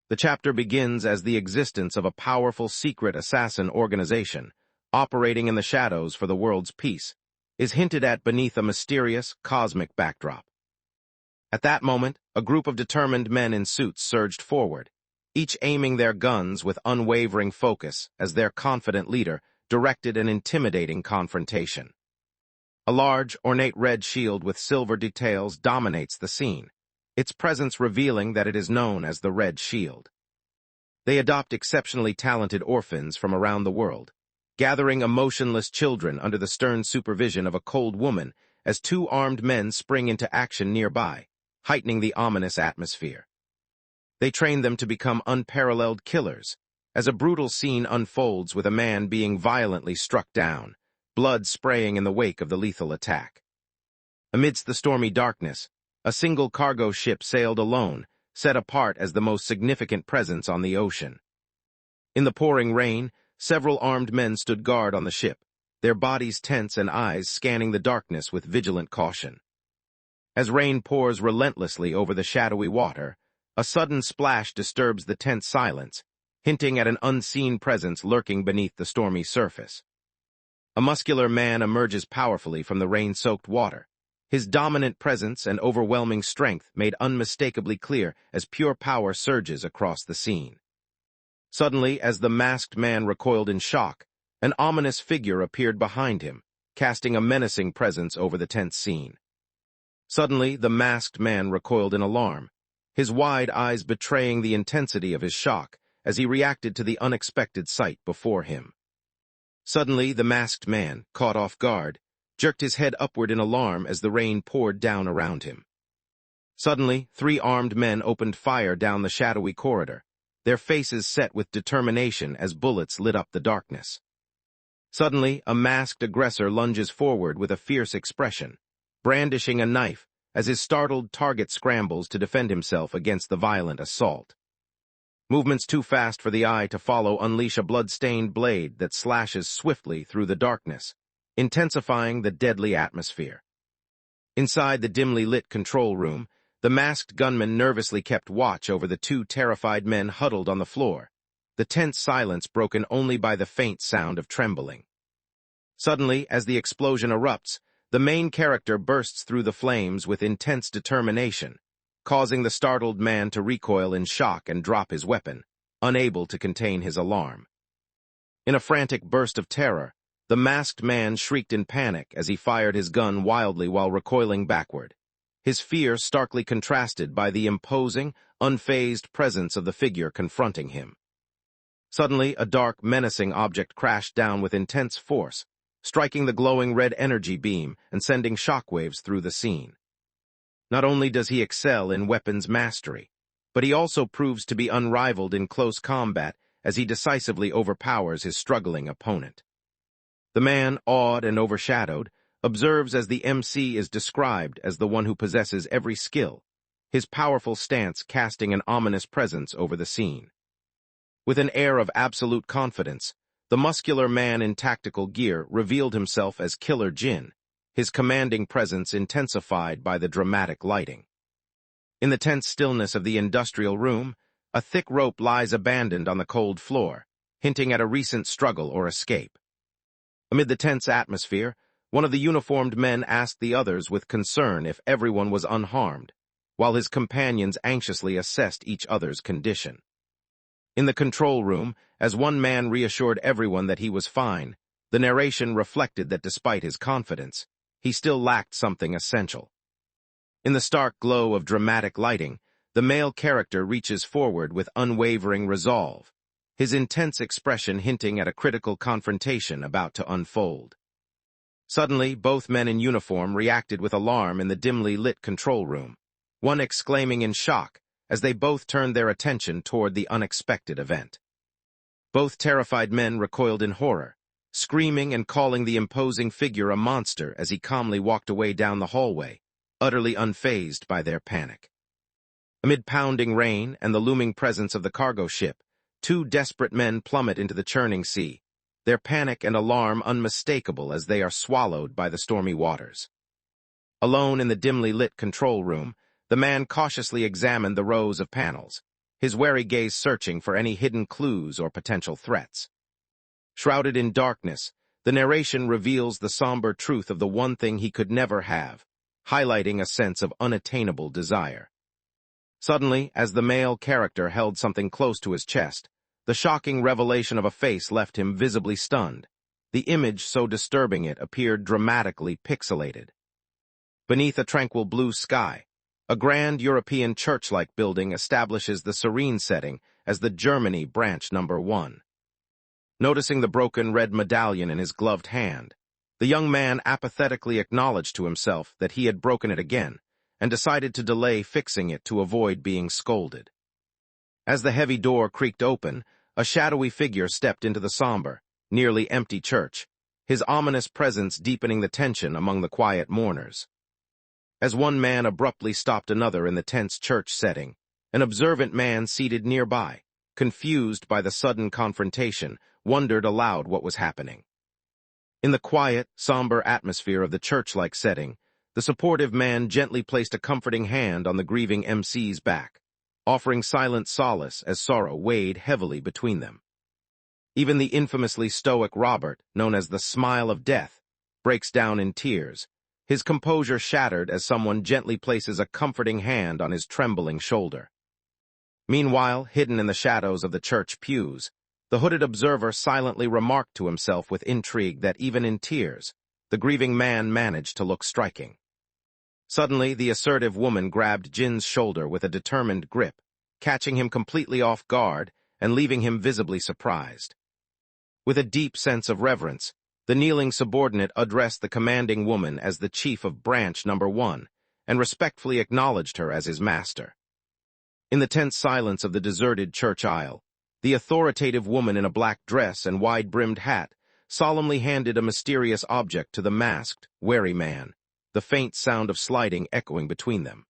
The chapter begins as the existence of a powerful secret assassin organization, operating in the shadows for the world's peace, is hinted at beneath a mysterious, cosmic backdrop. At that moment, a group of determined men in suits surged forward, each aiming their guns with unwavering focus as their confident leader directed an intimidating confrontation. A large, ornate red shield with silver details dominates the scene, its presence revealing that it is known as the Red Shield. They adopt exceptionally talented orphans from around the world, gathering emotionless children under the stern supervision of a cold woman as two armed men spring into action nearby, heightening the ominous atmosphere. They train them to become unparalleled killers, as a brutal scene unfolds with a man being violently struck down, blood spraying in the wake of the lethal attack. Amidst the stormy darkness, a single cargo ship sailed alone, set apart as the most significant presence on the ocean. In the pouring rain, several armed men stood guard on the ship, their bodies tense and eyes scanning the darkness with vigilant caution. As rain pours relentlessly over the shadowy water, a sudden splash disturbs the tense silence, hinting at an unseen presence lurking beneath the stormy surface. A muscular man emerges powerfully from the rain-soaked water, his dominant presence and overwhelming strength made unmistakably clear as pure power surges across the scene. Suddenly, as the masked man recoiled in shock, an ominous figure appeared behind him, casting a menacing presence over the tense scene. Suddenly, the masked man recoiled in alarm, his wide eyes betraying the intensity of his shock as he reacted to the unexpected sight before him. Suddenly, the masked man, caught off guard, jerked his head upward in alarm as the rain poured down around him. Suddenly, three armed men opened fire down the shadowy corridor, their faces set with determination as bullets lit up the darkness. Suddenly, a masked aggressor lunges forward with a fierce expression, brandishing a knife as his startled target scrambles to defend himself against the violent assault. Movements too fast for the eye to follow unleash a blood-stained blade that slashes swiftly through the darkness, intensifying the deadly atmosphere. Inside the dimly lit control room, the masked gunman nervously kept watch over the two terrified men huddled on the floor, the tense silence broken only by the faint sound of trembling. Suddenly, as the explosion erupts, the main character bursts through the flames with intense determination, causing the startled man to recoil in shock and drop his weapon, unable to contain his alarm. In a frantic burst of terror, the masked man shrieked in panic as he fired his gun wildly while recoiling backward, his fear starkly contrasted by the imposing, unfazed presence of the figure confronting him. Suddenly, a dark, menacing object crashed down with intense force, striking the glowing red energy beam and sending shockwaves through the scene. Not only does he excel in weapons mastery, but he also proves to be unrivaled in close combat as he decisively overpowers his struggling opponent. The man, awed and overshadowed, observes as the MC is described as the one who possesses every skill, his powerful stance casting an ominous presence over the scene. With an air of absolute confidence, the muscular man in tactical gear revealed himself as Killer Jin, his commanding presence intensified by the dramatic lighting. In the tense stillness of the industrial room, a thick rope lies abandoned on the cold floor, hinting at a recent struggle or escape. Amid the tense atmosphere, one of the uniformed men asked the others with concern if everyone was unharmed, while his companions anxiously assessed each other's condition. In the control room, as one man reassured everyone that he was fine, the narration reflected that despite his confidence, he still lacked something essential. In the stark glow of dramatic lighting, the male character reaches forward with unwavering resolve, his intense expression hinting at a critical confrontation about to unfold. Suddenly, both men in uniform reacted with alarm in the dimly lit control room, one exclaiming in shock as they both turned their attention toward the unexpected event. Both terrified men recoiled in horror, screaming and calling the imposing figure a monster as he calmly walked away down the hallway, utterly unfazed by their panic. Amid pounding rain and the looming presence of the cargo ship, two desperate men plummet into the churning sea, their panic and alarm unmistakable as they are swallowed by the stormy waters. Alone in the dimly lit control room, the man cautiously examined the rows of panels, his wary gaze searching for any hidden clues or potential threats. Shrouded in darkness, the narration reveals the somber truth of the one thing he could never have, highlighting a sense of unattainable desire. Suddenly, as the male character held something close to his chest, the shocking revelation of a face left him visibly stunned. The image so disturbing it appeared dramatically pixelated. Beneath a tranquil blue sky, a grand European church-like building establishes the serene setting as the Germany branch number 1. Noticing the broken red medallion in his gloved hand, the young man apathetically acknowledged to himself that he had broken it again and decided to delay fixing it to avoid being scolded. As the heavy door creaked open, a shadowy figure stepped into the somber, nearly empty church, his ominous presence deepening the tension among the quiet mourners. As one man abruptly stopped another in the tense church setting, an observant man seated nearby, confused by the sudden confrontation, wondered aloud what was happening. In the quiet, somber atmosphere of the church-like setting, the supportive man gently placed a comforting hand on the grieving MC's back, offering silent solace as sorrow weighed heavily between them. Even the infamously stoic Robert, known as the Smile of Death, breaks down in tears, his composure shattered as someone gently places a comforting hand on his trembling shoulder. Meanwhile, hidden in the shadows of the church pews, the hooded observer silently remarked to himself with intrigue that even in tears, the grieving man managed to look striking. Suddenly, the assertive woman grabbed Jin's shoulder with a determined grip, catching him completely off guard and leaving him visibly surprised. With a deep sense of reverence, the kneeling subordinate addressed the commanding woman as the chief of branch number 1 and respectfully acknowledged her as his master. In the tense silence of the deserted church aisle, the authoritative woman in a black dress and wide-brimmed hat solemnly handed a mysterious object to the masked, wary man, the faint sound of sliding echoing between them.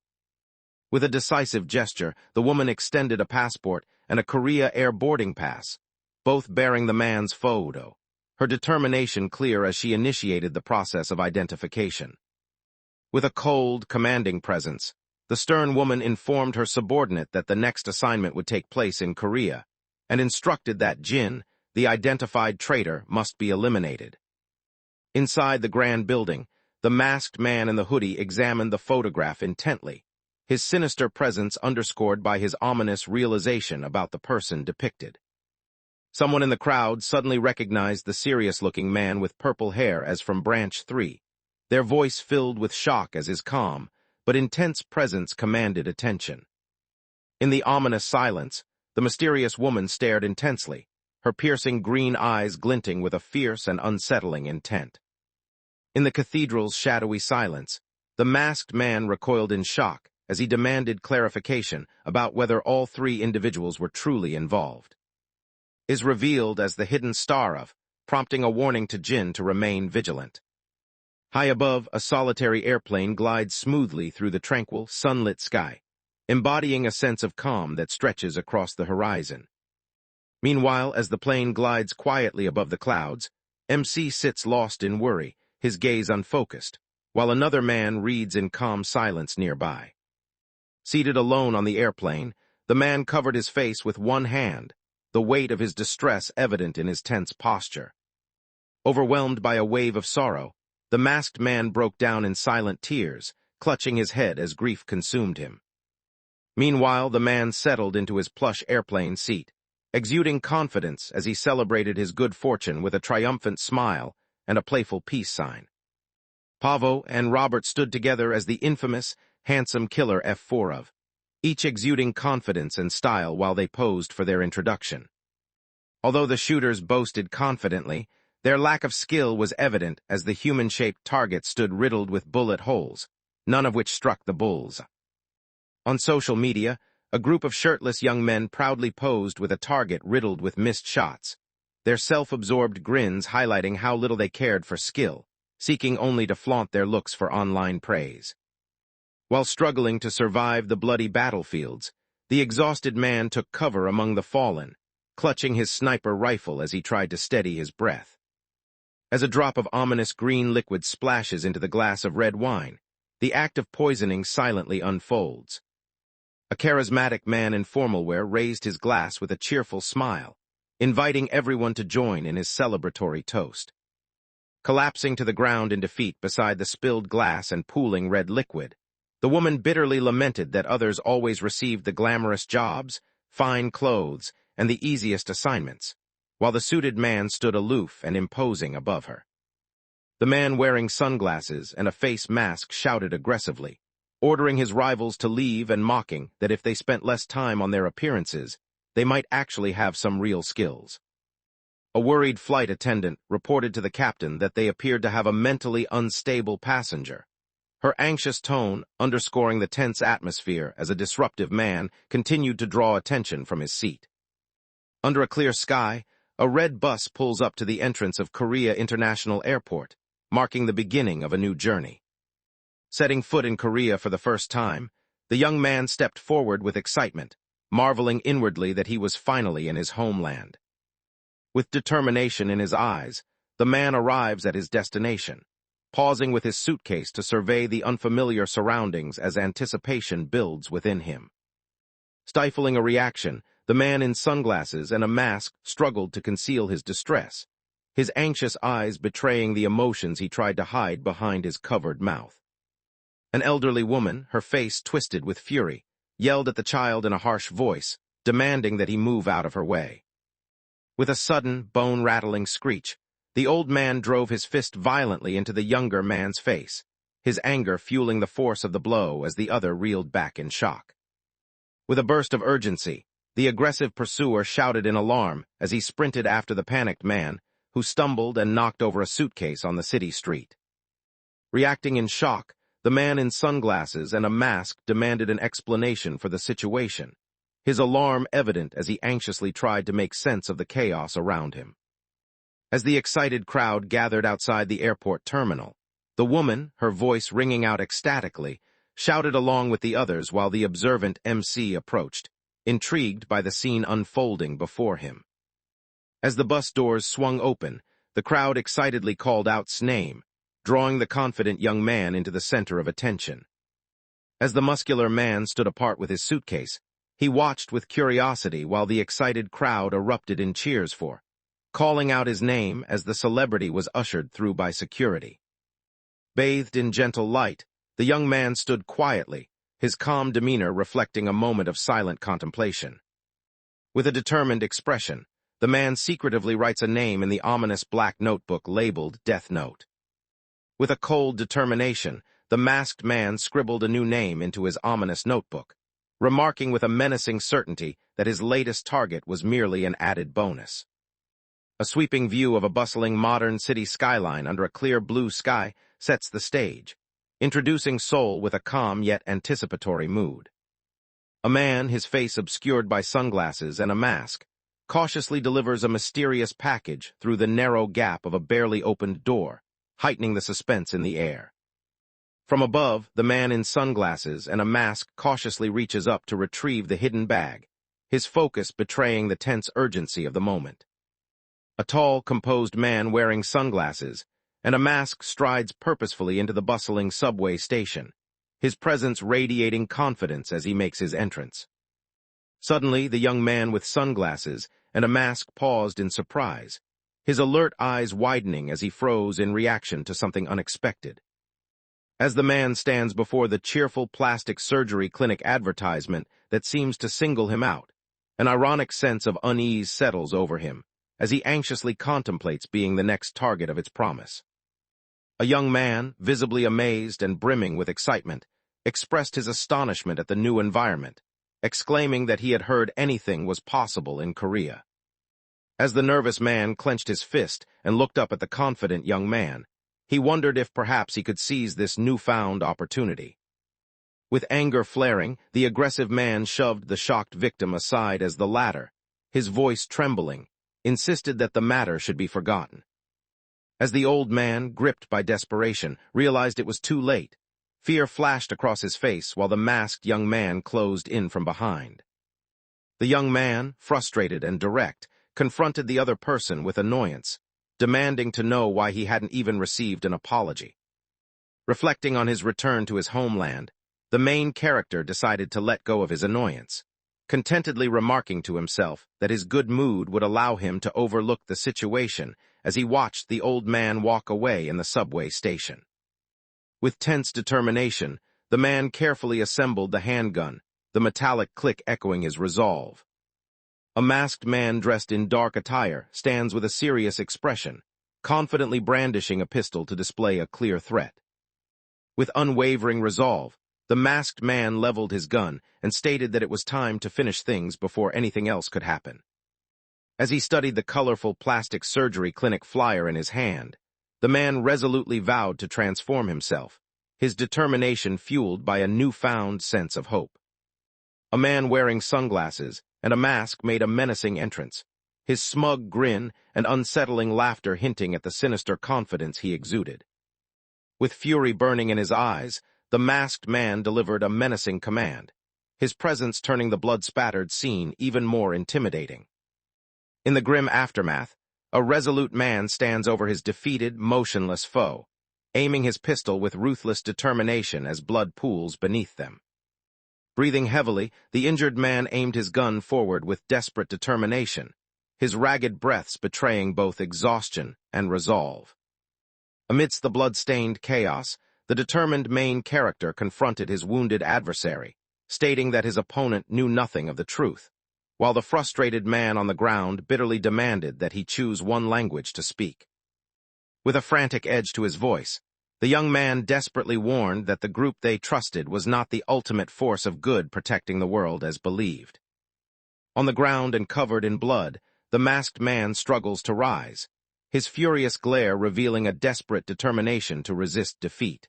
With a decisive gesture, the woman extended a passport and a Korea Air boarding pass, both bearing the man's photo, her determination clear as she initiated the process of identification. With a cold, commanding presence, the stern woman informed her subordinate that the next assignment would take place in Korea, and instructed that Jin, the identified traitor, must be eliminated. Inside the grand building, the masked man in the hoodie examined the photograph intently, his sinister presence underscored by his ominous realization about the person depicted. Someone in the crowd suddenly recognized the serious-looking man with purple hair as from Branch 3, their voice filled with shock as his calm, but intense presence commanded attention. In the ominous silence, the mysterious woman stared intensely, her piercing green eyes glinting with a fierce and unsettling intent. In the cathedral's shadowy silence, the masked man recoiled in shock as he demanded clarification about whether all 3 individuals were truly involved. Is revealed as the hidden star of, prompting a warning to Jin to remain vigilant. High above, a solitary airplane glides smoothly through the tranquil, sunlit sky, embodying a sense of calm that stretches across the horizon. Meanwhile, as the plane glides quietly above the clouds, MC sits lost in worry, his gaze unfocused, while another man reads in calm silence nearby. Seated alone on the airplane, the man covered his face with one hand, the weight of his distress evident in his tense posture. Overwhelmed by a wave of sorrow, the masked man broke down in silent tears, clutching his head as grief consumed him. Meanwhile, the man settled into his plush airplane seat, exuding confidence as he celebrated his good fortune with a triumphant smile and a playful peace sign. Pavo and Robert stood together as the infamous, handsome killer F4 each exuding confidence and style while they posed for their introduction. Although the shooters boasted confidently, their lack of skill was evident as the human-shaped target stood riddled with bullet holes, none of which struck the bulls. On social media, a group of shirtless young men proudly posed with a target riddled with missed shots, their self-absorbed grins highlighting how little they cared for skill, seeking only to flaunt their looks for online praise. While struggling to survive the bloody battlefields, the exhausted man took cover among the fallen, clutching his sniper rifle as he tried to steady his breath. As a drop of ominous green liquid splashes into the glass of red wine, the act of poisoning silently unfolds. A charismatic man in formal wear raised his glass with a cheerful smile, inviting everyone to join in his celebratory toast. Collapsing to the ground in defeat beside the spilled glass and pooling red liquid, the woman bitterly lamented that others always received the glamorous jobs, fine clothes, and the easiest assignments, while the suited man stood aloof and imposing above her. The man wearing sunglasses and a face mask shouted aggressively, ordering his rivals to leave and mocking that if they spent less time on their appearances, they might actually have some real skills. A worried flight attendant reported to the captain that they appeared to have a mentally unstable passenger. Her anxious tone, underscoring the tense atmosphere as a disruptive man, continued to draw attention from his seat. Under a clear sky, a red bus pulls up to the entrance of Korea International Airport, marking the beginning of a new journey. Setting foot in Korea for the first time, the young man stepped forward with excitement, marveling inwardly that he was finally in his homeland. With determination in his eyes, the man arrives at his destination, pausing with his suitcase to survey the unfamiliar surroundings as anticipation builds within him. Stifling a reaction, the man in sunglasses and a mask struggled to conceal his distress, his anxious eyes betraying the emotions he tried to hide behind his covered mouth. An elderly woman, her face twisted with fury, yelled at the child in a harsh voice, demanding that he move out of her way. With a sudden, bone-rattling screech, the old man drove his fist violently into the younger man's face, his anger fueling the force of the blow as the other reeled back in shock. With a burst of urgency, the aggressive pursuer shouted in alarm as he sprinted after the panicked man, who stumbled and knocked over a suitcase on the city street. Reacting in shock, the man in sunglasses and a mask demanded an explanation for the situation, his alarm evident as he anxiously tried to make sense of the chaos around him. As the excited crowd gathered outside the airport terminal, the woman, her voice ringing out ecstatically, shouted along with the others while the observant MC approached, intrigued by the scene unfolding before him. As the bus doors swung open, the crowd excitedly called out's name, drawing the confident young man into the center of attention. As the muscular man stood apart with his suitcase, he watched with curiosity while the excited crowd erupted in cheers for, calling out his name as the celebrity was ushered through by security. Bathed in gentle light, the young man stood quietly, his calm demeanor reflecting a moment of silent contemplation. With a determined expression, the man secretively writes a name in the ominous black notebook labeled Death Note. With a cold determination, the masked man scribbled a new name into his ominous notebook, remarking with a menacing certainty that his latest target was merely an added bonus. A sweeping view of a bustling modern city skyline under a clear blue sky sets the stage, introducing Seoul with a calm yet anticipatory mood. A man, his face obscured by sunglasses and a mask, cautiously delivers a mysterious package through the narrow gap of a barely opened door, heightening the suspense in the air. From above, the man in sunglasses and a mask cautiously reaches up to retrieve the hidden bag, his focus betraying the tense urgency of the moment. A tall, composed man wearing sunglasses and a mask strides purposefully into the bustling subway station, his presence radiating confidence as he makes his entrance. Suddenly, the young man with sunglasses and a mask paused in surprise, his alert eyes widening as he froze in reaction to something unexpected. As the man stands before the cheerful plastic surgery clinic advertisement that seems to single him out, an ironic sense of unease settles over him as he anxiously contemplates being the next target of its promise. A young man, visibly amazed and brimming with excitement, expressed his astonishment at the new environment, exclaiming that he had heard anything was possible in Korea. As the nervous man clenched his fist and looked up at the confident young man, he wondered if perhaps he could seize this newfound opportunity. With anger flaring, the aggressive man shoved the shocked victim aside as the latter, his voice trembling, insisted that the matter should be forgotten. As the old man, gripped by desperation, realized it was too late, fear flashed across his face while the masked young man closed in from behind. The young man, frustrated and direct, confronted the other person with annoyance, demanding to know why he hadn't even received an apology. Reflecting on his return to his homeland, the main character decided to let go of his annoyance, contentedly remarking to himself that his good mood would allow him to overlook the situation as he watched the old man walk away in the subway station. With tense determination, the man carefully assembled the handgun, the metallic click echoing his resolve. A masked man dressed in dark attire stands with a serious expression, confidently brandishing a pistol to display a clear threat. With unwavering resolve, the masked man leveled his gun and stated that it was time to finish things before anything else could happen. As he studied the colorful plastic surgery clinic flyer in his hand, the man resolutely vowed to transform himself, his determination fueled by a newfound sense of hope. A man wearing sunglasses and a mask made a menacing entrance, his smug grin and unsettling laughter hinting at the sinister confidence he exuded. With fury burning in his eyes, the masked man delivered a menacing command, his presence turning the blood-spattered scene even more intimidating. In the grim aftermath, a resolute man stands over his defeated, motionless foe, aiming his pistol with ruthless determination as blood pools beneath them. Breathing heavily, the injured man aimed his gun forward with desperate determination, his ragged breaths betraying both exhaustion and resolve. Amidst the blood-stained chaos, the determined main character confronted his wounded adversary, stating that his opponent knew nothing of the truth, while the frustrated man on the ground bitterly demanded that he choose one language to speak. With a frantic edge to his voice, the young man desperately warned that the group they trusted was not the ultimate force of good protecting the world as believed. On the ground and covered in blood, the masked man struggles to rise, his furious glare revealing a desperate determination to resist defeat.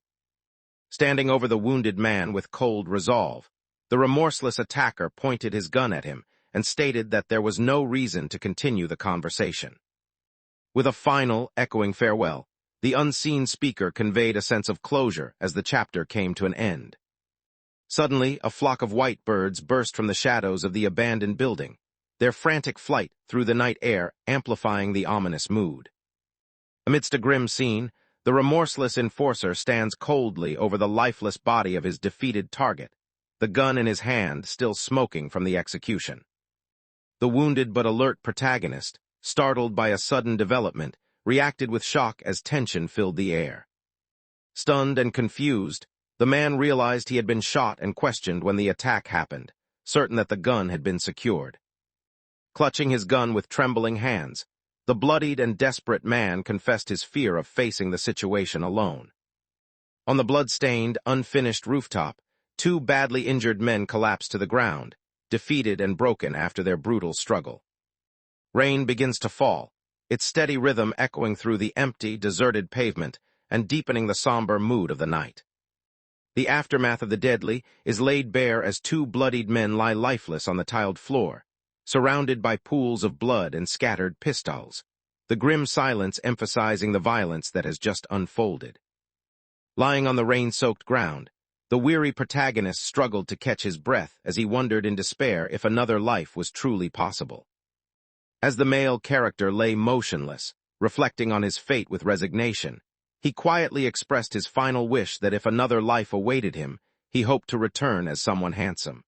Standing over the wounded man with cold resolve, the remorseless attacker pointed his gun at him and stated that there was no reason to continue the conversation. With a final, echoing farewell, the unseen speaker conveyed a sense of closure as the chapter came to an end. Suddenly, a flock of white birds burst from the shadows of the abandoned building, their frantic flight through the night air amplifying the ominous mood. Amidst a grim scene, the remorseless enforcer stands coldly over the lifeless body of his defeated target, the gun in his hand still smoking from the execution. The wounded but alert protagonist, startled by a sudden development, reacted with shock as tension filled the air. Stunned and confused, the man realized he had been shot and questioned when the attack happened, certain that the gun had been secured. Clutching his gun with trembling hands, the bloodied and desperate man confessed his fear of facing the situation alone. On the blood-stained, unfinished rooftop, two badly injured men collapsed to the ground, defeated and broken after their brutal struggle. Rain begins to fall, its steady rhythm echoing through the empty, deserted pavement and deepening the somber mood of the night. The aftermath of the deadly is laid bare as two bloodied men lie lifeless on the tiled floor, surrounded by pools of blood and scattered pistols, the grim silence emphasizing the violence that has just unfolded. Lying on the rain-soaked ground, the weary protagonist struggled to catch his breath as he wondered in despair if another life was truly possible. As the male character lay motionless, reflecting on his fate with resignation, he quietly expressed his final wish that if another life awaited him, he hoped to return as someone handsome.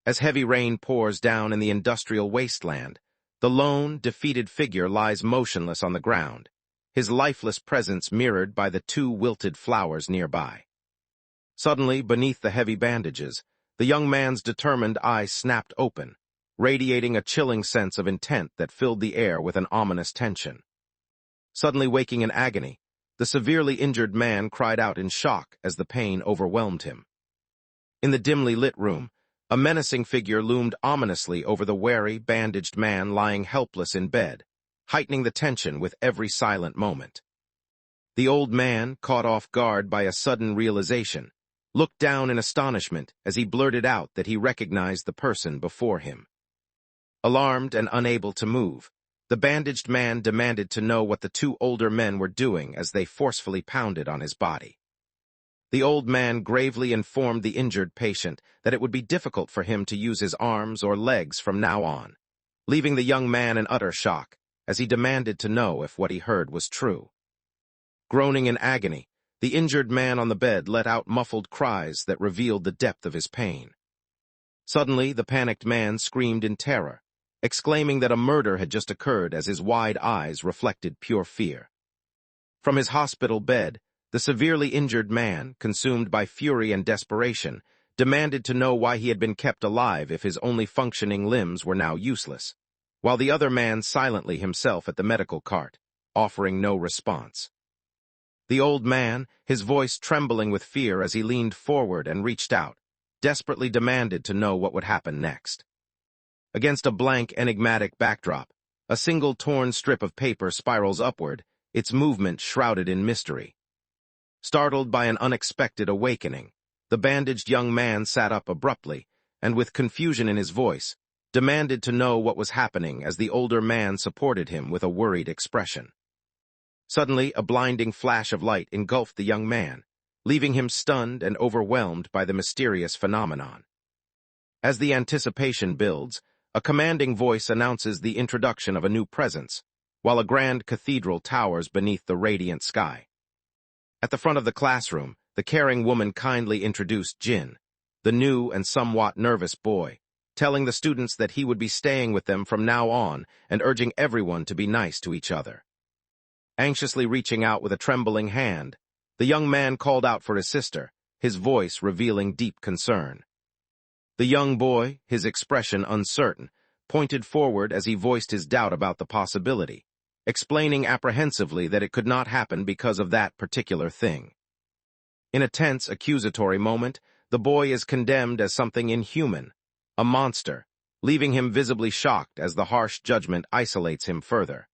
As heavy rain pours down in the industrial wasteland, the lone, defeated figure lies motionless on the ground, his lifeless presence mirrored by the two wilted flowers nearby. Suddenly, beneath the heavy bandages, the young man's determined eyes snapped open, radiating a chilling sense of intent that filled the air with an ominous tension. Suddenly waking in agony, the severely injured man cried out in shock as the pain overwhelmed him. In the dimly lit room, a menacing figure loomed ominously over the wary, bandaged man lying helpless in bed, heightening the tension with every silent moment. The old man, caught off guard by a sudden realization, looked down in astonishment as he blurted out that he recognized the person before him. Alarmed and unable to move, the bandaged man demanded to know what the two older men were doing as they forcefully pounded on his body. The old man gravely informed the injured patient that it would be difficult for him to use his arms or legs from now on, leaving the young man in utter shock as he demanded to know if what he heard was true. Groaning in agony, The injured man on the bed let out muffled cries that revealed the depth of his pain. Suddenly, the panicked man screamed in terror, exclaiming that a murder had just occurred as his wide eyes reflected pure fear. From his hospital bed, the severely injured man, consumed by fury and desperation, demanded to know why he had been kept alive if his only functioning limbs were now useless, while the other man silently himself at the medical cart, offering no response. The old man, his voice trembling with fear as he leaned forward and reached out, desperately demanded to know what would happen next. Against a blank, enigmatic backdrop, a single torn strip of paper spirals upward, its movement shrouded in mystery. Startled by an unexpected awakening, the bandaged young man sat up abruptly, and with confusion in his voice, demanded to know what was happening as the older man supported him with a worried expression. Suddenly, a blinding flash of light engulfed the young man, leaving him stunned and overwhelmed by the mysterious phenomenon. As the anticipation builds, a commanding voice announces the introduction of a new presence, while a grand cathedral towers beneath the radiant sky. At the front of the classroom, the caring woman kindly introduced Jin, the new and somewhat nervous boy, telling the students that he would be staying with them from now on and urging everyone to be nice to each other. Anxiously reaching out with a trembling hand, the young man called out for his sister, his voice revealing deep concern. The young boy, his expression uncertain, pointed forward as he voiced his doubt about the possibility, explaining apprehensively that it could not happen because of that particular thing. In a tense, accusatory moment, the boy is condemned as something inhuman, a monster, leaving him visibly shocked as the harsh judgment isolates him further.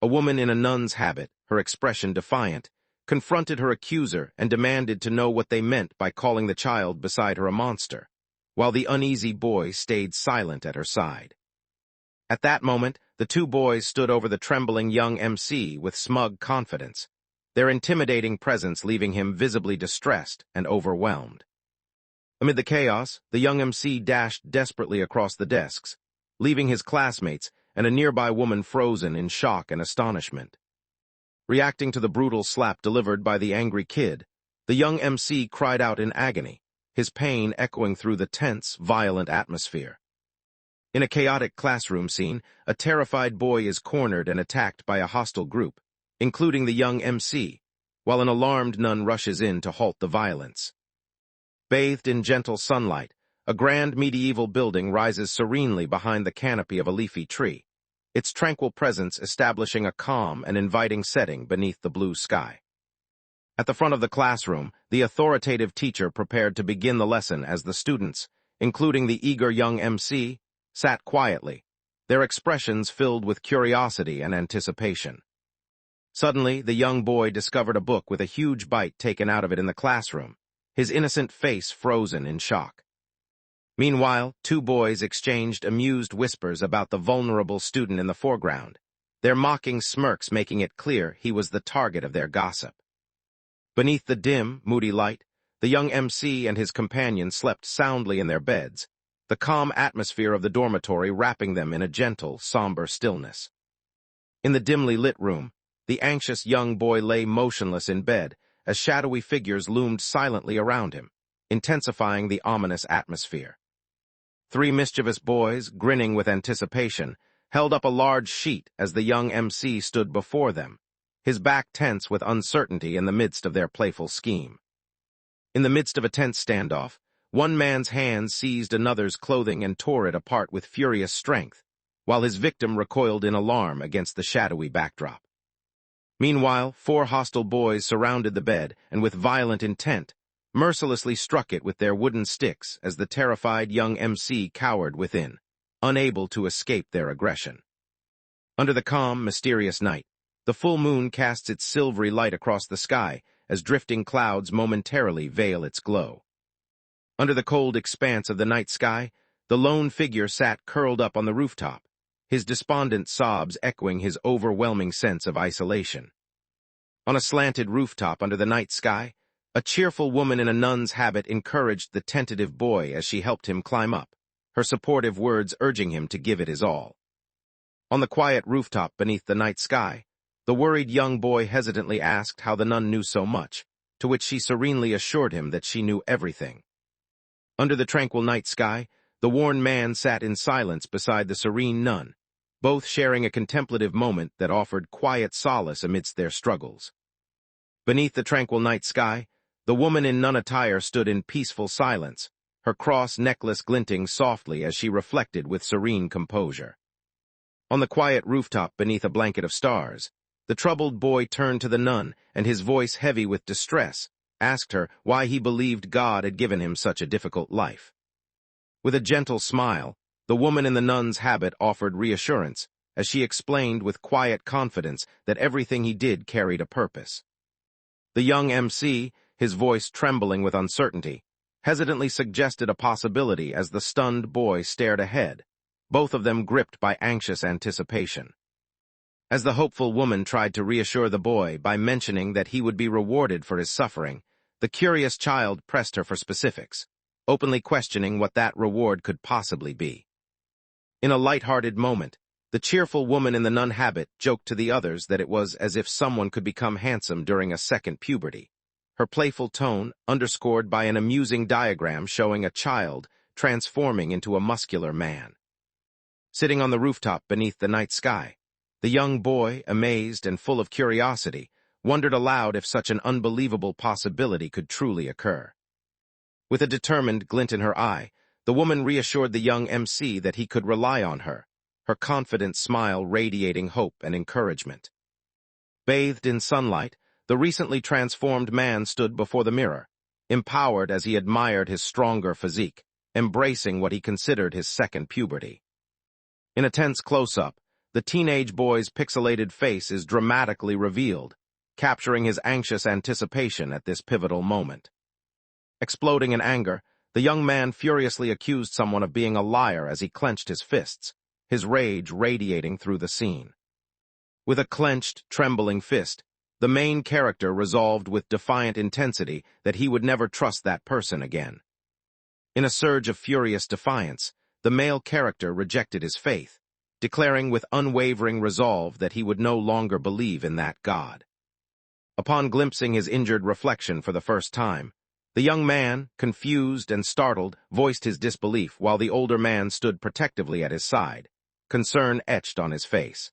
A woman in a nun's habit, her expression defiant, confronted her accuser and demanded to know what they meant by calling the child beside her a monster, while the uneasy boy stayed silent at her side. At that moment, the two boys stood over the trembling young MC with smug confidence, their intimidating presence leaving him visibly distressed and overwhelmed. Amid the chaos, the young MC dashed desperately across the desks, leaving his classmates and a nearby woman frozen in shock and astonishment. Reacting to the brutal slap delivered by the angry kid, the young MC cried out in agony, his pain echoing through the tense, violent atmosphere. In a chaotic classroom scene, a terrified boy is cornered and attacked by a hostile group, including the young MC, while an alarmed nun rushes in to halt the violence. Bathed in gentle sunlight, a grand medieval building rises serenely behind the canopy of a leafy tree, its tranquil presence establishing a calm and inviting setting beneath the blue sky. At the front of the classroom, the authoritative teacher prepared to begin the lesson as the students, including the eager young MC, sat quietly, their expressions filled with curiosity and anticipation. Suddenly, the young boy discovered a book with a huge bite taken out of it in the classroom, his innocent face frozen in shock. Meanwhile, two boys exchanged amused whispers about the vulnerable student in the foreground, their mocking smirks making it clear he was the target of their gossip. Beneath the dim, moody light, the young MC and his companion slept soundly in their beds, the calm atmosphere of the dormitory wrapping them in a gentle, somber stillness. In the dimly lit room, the anxious young boy lay motionless in bed as shadowy figures loomed silently around him, intensifying the ominous atmosphere. Three mischievous boys, grinning with anticipation, held up a large sheet as the young MC stood before them, his back tense with uncertainty in the midst of their playful scheme. In the midst of a tense standoff, one man's hand seized another's clothing and tore it apart with furious strength, while his victim recoiled in alarm against the shadowy backdrop. Meanwhile, four hostile boys surrounded the bed and with violent intent, mercilessly struck it with their wooden sticks as the terrified young MC cowered within, unable to escape their aggression. Under the calm, mysterious night, the full moon casts its silvery light across the sky as drifting clouds momentarily veil its glow. Under the cold expanse of the night sky, the lone figure sat curled up on the rooftop, his despondent sobs echoing his overwhelming sense of isolation. On a slanted rooftop under the night sky, a cheerful woman in a nun's habit encouraged the tentative boy as she helped him climb up, her supportive words urging him to give it his all. On the quiet rooftop beneath the night sky, the worried young boy hesitantly asked how the nun knew so much, to which she serenely assured him that she knew everything. Under the tranquil night sky, the worn man sat in silence beside the serene nun, both sharing a contemplative moment that offered quiet solace amidst their struggles. Beneath the tranquil night sky, the woman in nun attire stood in peaceful silence, her cross necklace glinting softly as she reflected with serene composure. On the quiet rooftop beneath a blanket of stars, the troubled boy turned to the nun, and his voice heavy with distress, asked her why he believed God had given him such a difficult life. With a gentle smile, the woman in the nun's habit offered reassurance, as she explained with quiet confidence that everything he did carried a purpose. The young MC, his voice trembling with uncertainty, hesitantly suggested a possibility as the stunned boy stared ahead, both of them gripped by anxious anticipation. As the hopeful woman tried to reassure the boy by mentioning that he would be rewarded for his suffering, the curious child pressed her for specifics, openly questioning what that reward could possibly be. In a light-hearted moment, the cheerful woman in the nun habit joked to the others that it was as if someone could become handsome during a second puberty, her playful tone underscored by an amusing diagram showing a child transforming into a muscular man. Sitting on the rooftop beneath the night sky, the young boy, amazed and full of curiosity, wondered aloud if such an unbelievable possibility could truly occur. With a determined glint in her eye, the woman reassured the young MC that he could rely on her, her confident smile radiating hope and encouragement. Bathed in sunlight, the recently transformed man stood before the mirror, empowered as he admired his stronger physique, embracing what he considered his second puberty. In a tense close-up, the teenage boy's pixelated face is dramatically revealed, capturing his anxious anticipation at this pivotal moment. Exploding in anger, the young man furiously accused someone of being a liar as he clenched his fists, his rage radiating through the scene. With a clenched, trembling fist, the main character resolved with defiant intensity that he would never trust that person again. In a surge of furious defiance, the male character rejected his faith, declaring with unwavering resolve that he would no longer believe in that God. Upon glimpsing his injured reflection for the first time, the young man, confused and startled, voiced his disbelief while the older man stood protectively at his side, concern etched on his face.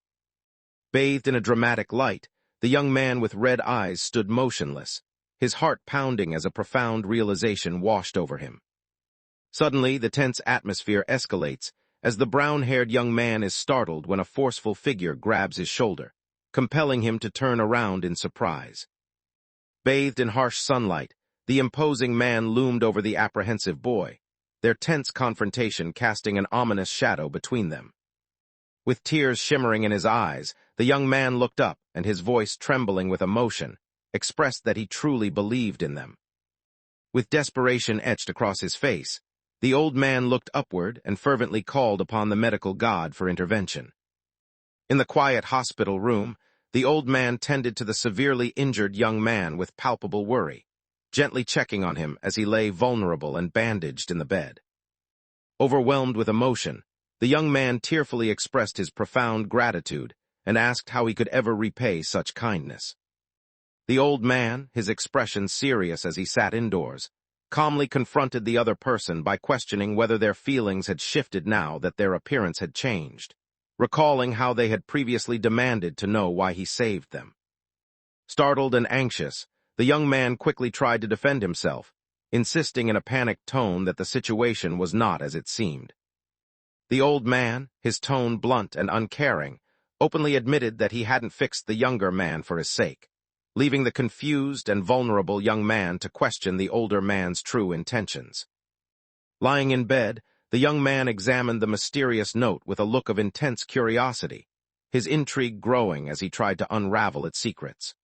Bathed in a dramatic light, the young man with red eyes stood motionless, his heart pounding as a profound realization washed over him. Suddenly, the tense atmosphere escalates as the brown-haired young man is startled when a forceful figure grabs his shoulder, compelling him to turn around in surprise. Bathed in harsh sunlight, the imposing man loomed over the apprehensive boy, their tense confrontation casting an ominous shadow between them. With tears shimmering in his eyes, the young man looked up, and his voice trembling with emotion, expressed that he truly believed in them. With desperation etched across his face, the old man looked upward and fervently called upon the medical god for intervention. In the quiet hospital room, the old man tended to the severely injured young man with palpable worry, gently checking on him as he lay vulnerable and bandaged in the bed. Overwhelmed with emotion, the young man tearfully expressed his profound gratitude and asked how he could ever repay such kindness. The old man, his expression serious as he sat indoors, calmly confronted the other person by questioning whether their feelings had shifted now that their appearance had changed, recalling how they had previously demanded to know why he saved them. Startled and anxious, the young man quickly tried to defend himself, insisting in a panicked tone that the situation was not as it seemed. The old man, his tone blunt and uncaring, openly admitted that he hadn't fixed the younger man for his sake, leaving the confused and vulnerable young man to question the older man's true intentions. Lying in bed, the young man examined the mysterious note with a look of intense curiosity, his intrigue growing as he tried to unravel its secrets.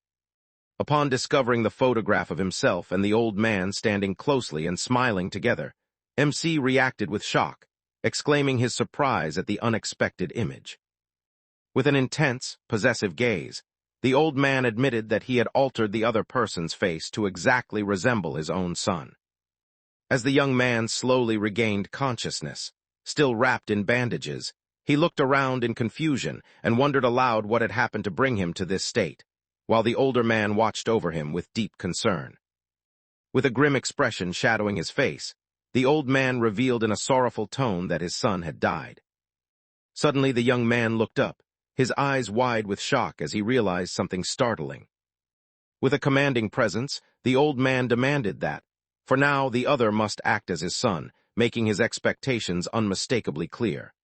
Upon discovering the photograph of himself and the old man standing closely and smiling together, MC reacted with shock, exclaiming his surprise at the unexpected image. With an intense, possessive gaze, the old man admitted that he had altered the other person's face to exactly resemble his own son. As the young man slowly regained consciousness, still wrapped in bandages, he looked around in confusion and wondered aloud what had happened to bring him to this state, while the older man watched over him with deep concern. With a grim expression shadowing his face, the old man revealed in a sorrowful tone that his son had died. Suddenly the young man looked up, his eyes wide with shock as he realized something startling. With a commanding presence, the old man demanded that, for now the other must act as his son, making his expectations unmistakably clear.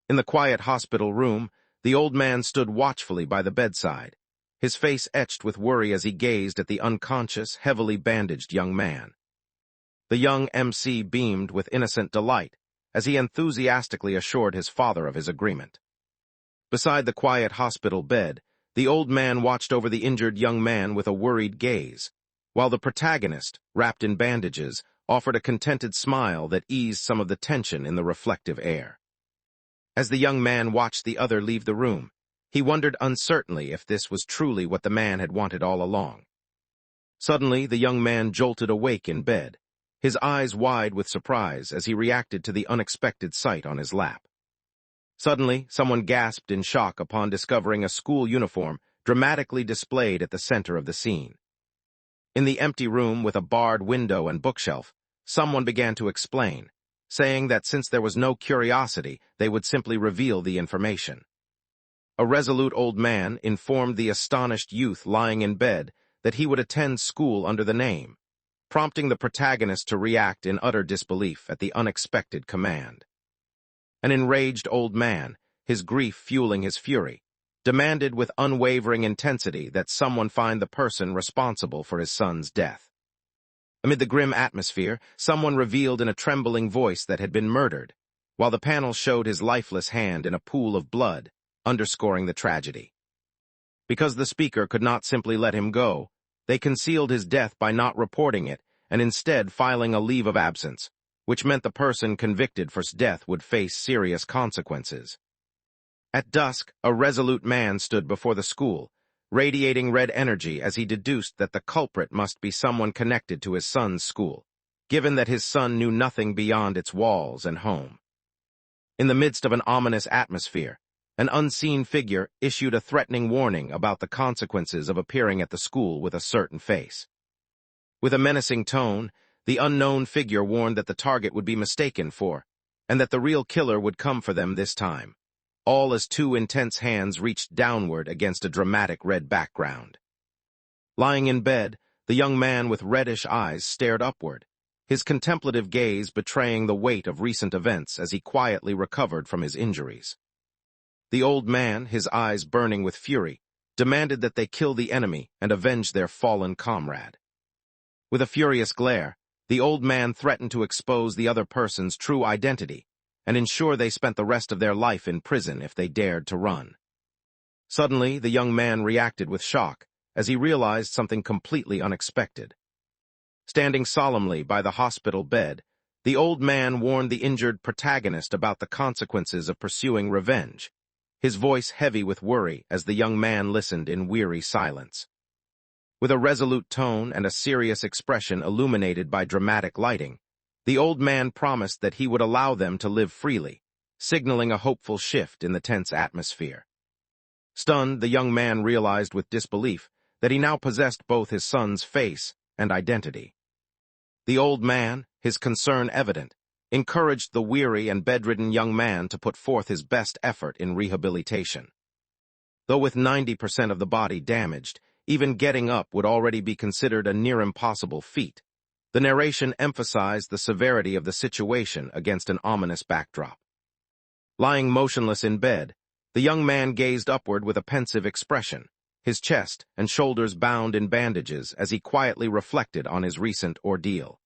In the quiet hospital room, the old man stood watchfully by the bedside, his face etched with worry as he gazed at the unconscious, heavily bandaged young man. The young MC beamed with innocent delight as he enthusiastically assured his father of his agreement. Beside the quiet hospital bed, the old man watched over the injured young man with a worried gaze, while the protagonist, wrapped in bandages, offered a contented smile that eased some of the tension in the reflective air. As the young man watched the other leave the room, he wondered uncertainly if this was truly what the man had wanted all along. Suddenly, the young man jolted awake in bed, his eyes wide with surprise as he reacted to the unexpected sight on his lap. Suddenly, someone gasped in shock upon discovering a school uniform dramatically displayed at the center of the scene. In the empty room with a barred window and bookshelf, someone began to explain, saying that since there was no curiosity, they would simply reveal the information. A resolute old man informed the astonished youth lying in bed that he would attend school under the name, prompting the protagonist to react in utter disbelief at the unexpected command. An enraged old man, his grief fueling his fury, demanded with unwavering intensity that someone find the person responsible for his son's death. Amid the grim atmosphere, someone revealed in a trembling voice that had been murdered, while the panel showed his lifeless hand in a pool of blood, underscoring the tragedy. Because the speaker could not simply let him go, they concealed his death by not reporting it and instead filing a leave of absence, which meant the person convicted for death would face serious consequences. At dusk, a resolute man stood before the school, radiating red energy as he deduced that the culprit must be someone connected to his son's school, given that his son knew nothing beyond its walls and home. In the midst of an ominous atmosphere, an unseen figure issued a threatening warning about the consequences of appearing at the school with a certain face. With a menacing tone, the unknown figure warned that the target would be mistaken for, and that the real killer would come for them this time, all as two intense hands reached downward against a dramatic red background. Lying in bed, the young man with reddish eyes stared upward, his contemplative gaze betraying the weight of recent events as he quietly recovered from his injuries. The old man, his eyes burning with fury, demanded that they kill the enemy and avenge their fallen comrade. With a furious glare, the old man threatened to expose the other person's true identity and ensure they spent the rest of their life in prison if they dared to run. Suddenly, the young man reacted with shock as he realized something completely unexpected. Standing solemnly by the hospital bed, the old man warned the injured protagonist about the consequences of pursuing revenge, his voice heavy with worry as the young man listened in weary silence. With a resolute tone and a serious expression illuminated by dramatic lighting, the old man promised that he would allow them to live freely, signaling a hopeful shift in the tense atmosphere. Stunned, the young man realized with disbelief that he now possessed both his son's face and identity. The old man, his concern evident, encouraged the weary and bedridden young man to put forth his best effort in rehabilitation. Though with 90% of the body damaged, even getting up would already be considered a near-impossible feat. The narration emphasized the severity of the situation against an ominous backdrop. Lying motionless in bed, the young man gazed upward with a pensive expression, his chest and shoulders bound in bandages as he quietly reflected on his recent ordeal.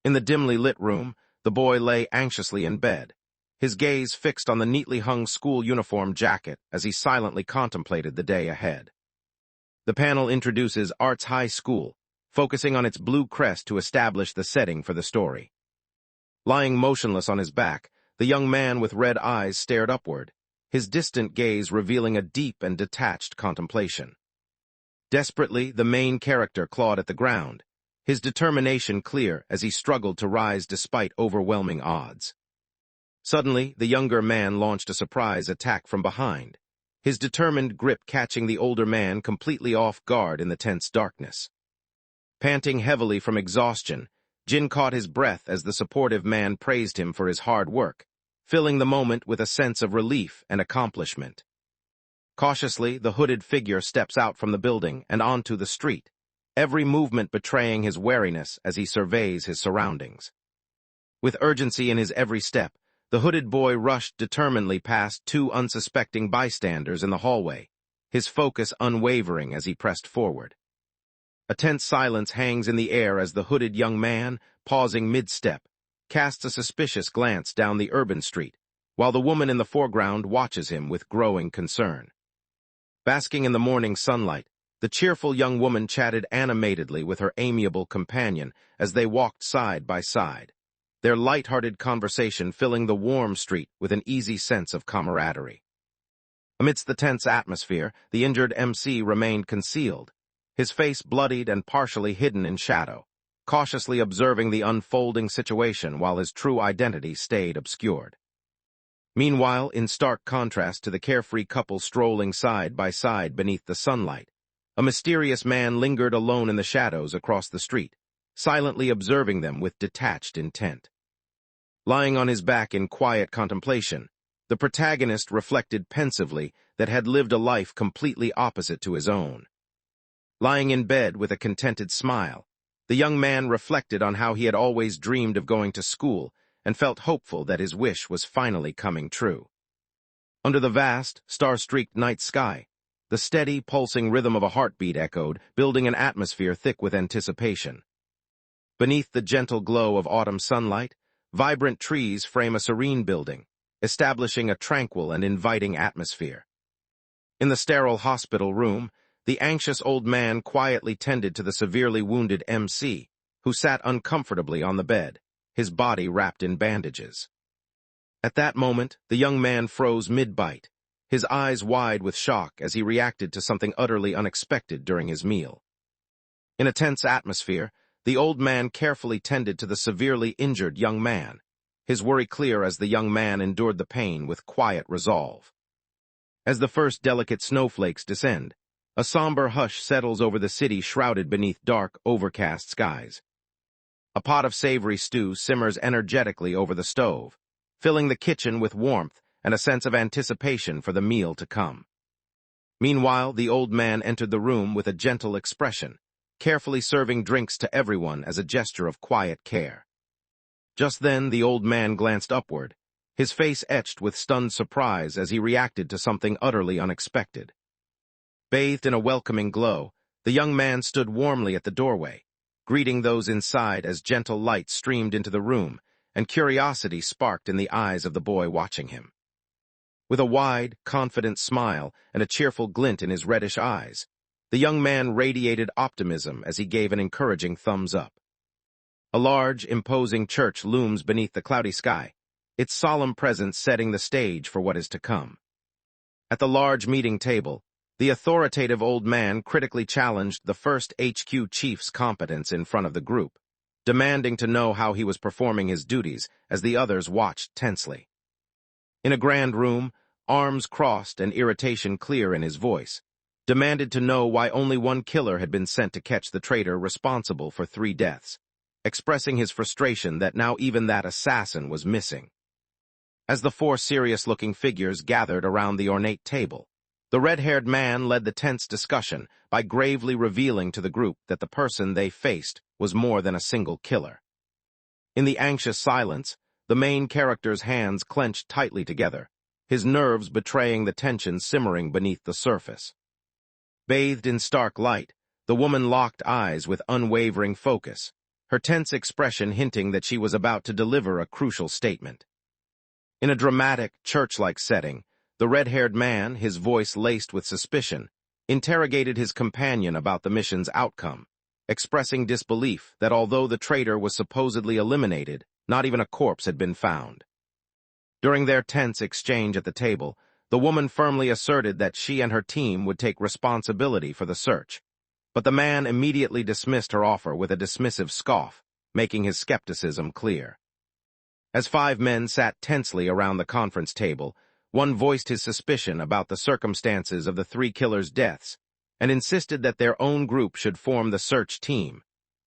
In the dimly lit room, the boy lay anxiously in bed, his gaze fixed on the neatly hung school uniform jacket as he silently contemplated the day ahead. The panel introduces Arts High School, focusing on its blue crest to establish the setting for the story. Lying motionless on his back, the young man with red eyes stared upward, his distant gaze revealing a deep and detached contemplation. Desperately, the main character clawed at the ground, his determination clear as he struggled to rise despite overwhelming odds. Suddenly, the younger man launched a surprise attack from behind, his determined grip catching the older man completely off guard in the tense darkness. Panting heavily from exhaustion, Jin caught his breath as the supportive man praised him for his hard work, filling the moment with a sense of relief and accomplishment. Cautiously, the hooded figure steps out from the building and onto the street, every movement betraying his wariness as he surveys his surroundings. With urgency in his every step, the hooded boy rushed determinedly past two unsuspecting bystanders in the hallway, his focus unwavering as he pressed forward. A tense silence hangs in the air as the hooded young man, pausing mid-step, casts a suspicious glance down the urban street, while the woman in the foreground watches him with growing concern. Basking in the morning sunlight, the cheerful young woman chatted animatedly with her amiable companion as they walked side by side, their light-hearted conversation filling the warm street with an easy sense of camaraderie. Amidst the tense atmosphere, the injured MC remained concealed, his face bloodied and partially hidden in shadow, cautiously observing the unfolding situation while his true identity stayed obscured. Meanwhile, in stark contrast to the carefree couple strolling side by side beneath the sunlight, a mysterious man lingered alone in the shadows across the street, silently observing them with detached intent. Lying on his back in quiet contemplation, the protagonist reflected pensively that had lived a life completely opposite to his own. Lying in bed with a contented smile, the young man reflected on how he had always dreamed of going to school and felt hopeful that his wish was finally coming true. Under the vast, star-streaked night sky, the steady, pulsing rhythm of a heartbeat echoed, building an atmosphere thick with anticipation. Beneath the gentle glow of autumn sunlight, vibrant trees frame a serene building, establishing a tranquil and inviting atmosphere. In the sterile hospital room, the anxious old man quietly tended to the severely wounded MC, who sat uncomfortably on the bed, his body wrapped in bandages. At that moment, the young man froze mid-bite, his eyes wide with shock as he reacted to something utterly unexpected during his meal. In a tense atmosphere, the old man carefully tended to the severely injured young man, his worry clear as the young man endured the pain with quiet resolve. As the first delicate snowflakes descend, a somber hush settles over the city shrouded beneath dark, overcast skies. A pot of savory stew simmers energetically over the stove, filling the kitchen with warmth and a sense of anticipation for the meal to come. Meanwhile, the old man entered the room with a gentle expression, carefully serving drinks to everyone as a gesture of quiet care. Just then, the old man glanced upward, his face etched with stunned surprise as he reacted to something utterly unexpected. Bathed in a welcoming glow, the young man stood warmly at the doorway, greeting those inside as gentle light streamed into the room and curiosity sparked in the eyes of the boy watching him. With a wide, confident smile and a cheerful glint in his reddish eyes, the young man radiated optimism as he gave an encouraging thumbs up. A large, imposing church looms beneath the cloudy sky, its solemn presence setting the stage for what is to come. At the large meeting table, the authoritative old man critically challenged the first HQ chief's competence in front of the group, demanding to know how he was performing his duties as the others watched tensely. In a grand room, arms crossed and irritation clear in his voice, demanded to know why only one killer had been sent to catch the traitor responsible for 3 deaths, expressing his frustration that now even that assassin was missing. As the 4 serious-looking figures gathered around the ornate table, the red-haired man led the tense discussion by gravely revealing to the group that the person they faced was more than a single killer. In the anxious silence, the main character's hands clenched tightly together, his nerves betraying the tension simmering beneath the surface. Bathed in stark light, the woman locked eyes with unwavering focus, her tense expression hinting that she was about to deliver a crucial statement. In a dramatic, church-like setting, the red-haired man, his voice laced with suspicion, interrogated his companion about the mission's outcome, expressing disbelief that although the traitor was supposedly eliminated, not even a corpse had been found. During their tense exchange at the table, the woman firmly asserted that she and her team would take responsibility for the search, but the man immediately dismissed her offer with a dismissive scoff, making his skepticism clear. As 5 men sat tensely around the conference table, one voiced his suspicion about the circumstances of the 3 killers' deaths and insisted that their own group should form the search team,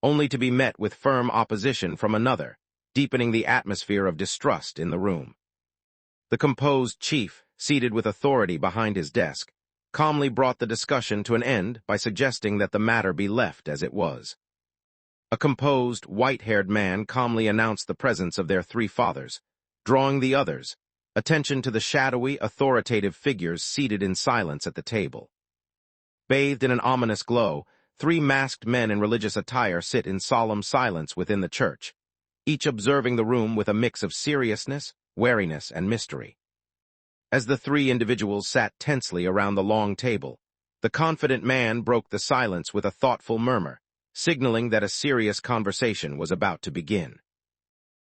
only to be met with firm opposition from another, deepening the atmosphere of distrust in the room. The composed chief, seated with authority behind his desk, calmly brought the discussion to an end by suggesting that the matter be left as it was. A composed, white-haired man calmly announced the presence of their three fathers, drawing the others' attention to the shadowy, authoritative figures seated in silence at the table. Bathed in an ominous glow, three masked men in religious attire sit in solemn silence within the church, each observing the room with a mix of seriousness, wariness, and mystery. As the three individuals sat tensely around the long table, the confident man broke the silence with a thoughtful murmur, signaling that a serious conversation was about to begin.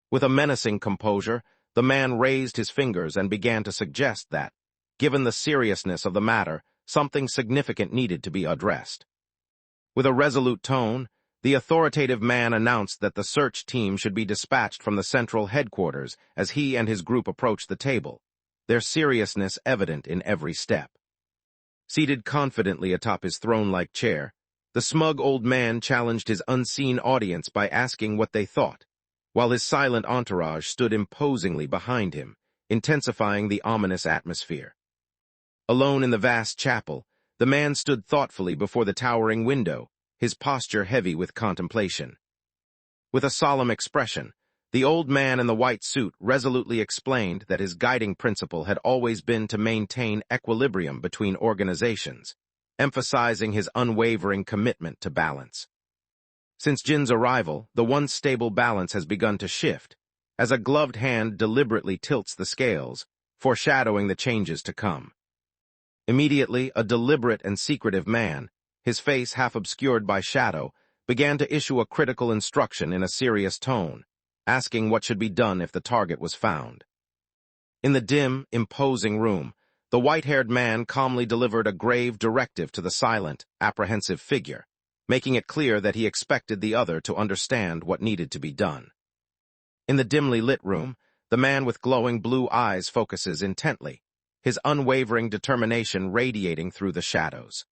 With a menacing composure, the man raised his fingers and began to suggest that, given the seriousness of the matter, something significant needed to be addressed. With a resolute tone, the authoritative man announced that the search team should be dispatched from the central headquarters as he and his group approached the table, their seriousness evident in every step. Seated confidently atop his throne-like chair, the smug old man challenged his unseen audience by asking what they thought, while his silent entourage stood imposingly behind him, intensifying the ominous atmosphere. Alone in the vast chapel, the man stood thoughtfully before the towering window, his posture heavy with contemplation. With a solemn expression, the old man in the white suit resolutely explained that his guiding principle had always been to maintain equilibrium between organizations, emphasizing his unwavering commitment to balance. Since Jin's arrival, the once stable balance has begun to shift, as a gloved hand deliberately tilts the scales, foreshadowing the changes to come. Immediately, a deliberate and secretive man, his face half obscured by shadow, began to issue a critical instruction in a serious tone, asking what should be done if the target was found. In the dim, imposing room, the white-haired man calmly delivered a grave directive to the silent, apprehensive figure, making it clear that he expected the other to understand what needed to be done. In the dimly lit room, the man with glowing blue eyes focuses intently, his unwavering determination radiating through the shadows.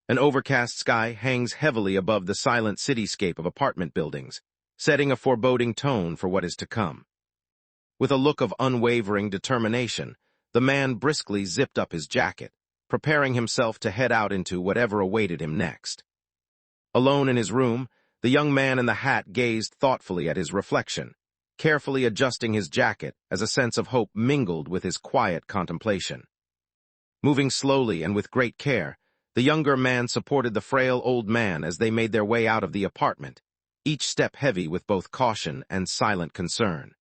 An overcast sky hangs heavily above the silent cityscape of apartment buildings, setting a foreboding tone for what is to come. With a look of unwavering determination, the man briskly zipped up his jacket, preparing himself to head out into whatever awaited him next. Alone in his room, the young man in the hat gazed thoughtfully at his reflection, carefully adjusting his jacket as a sense of hope mingled with his quiet contemplation. Moving slowly and with great care, the younger man supported the frail old man as they made their way out of the apartment, each step heavy with both caution and silent concern.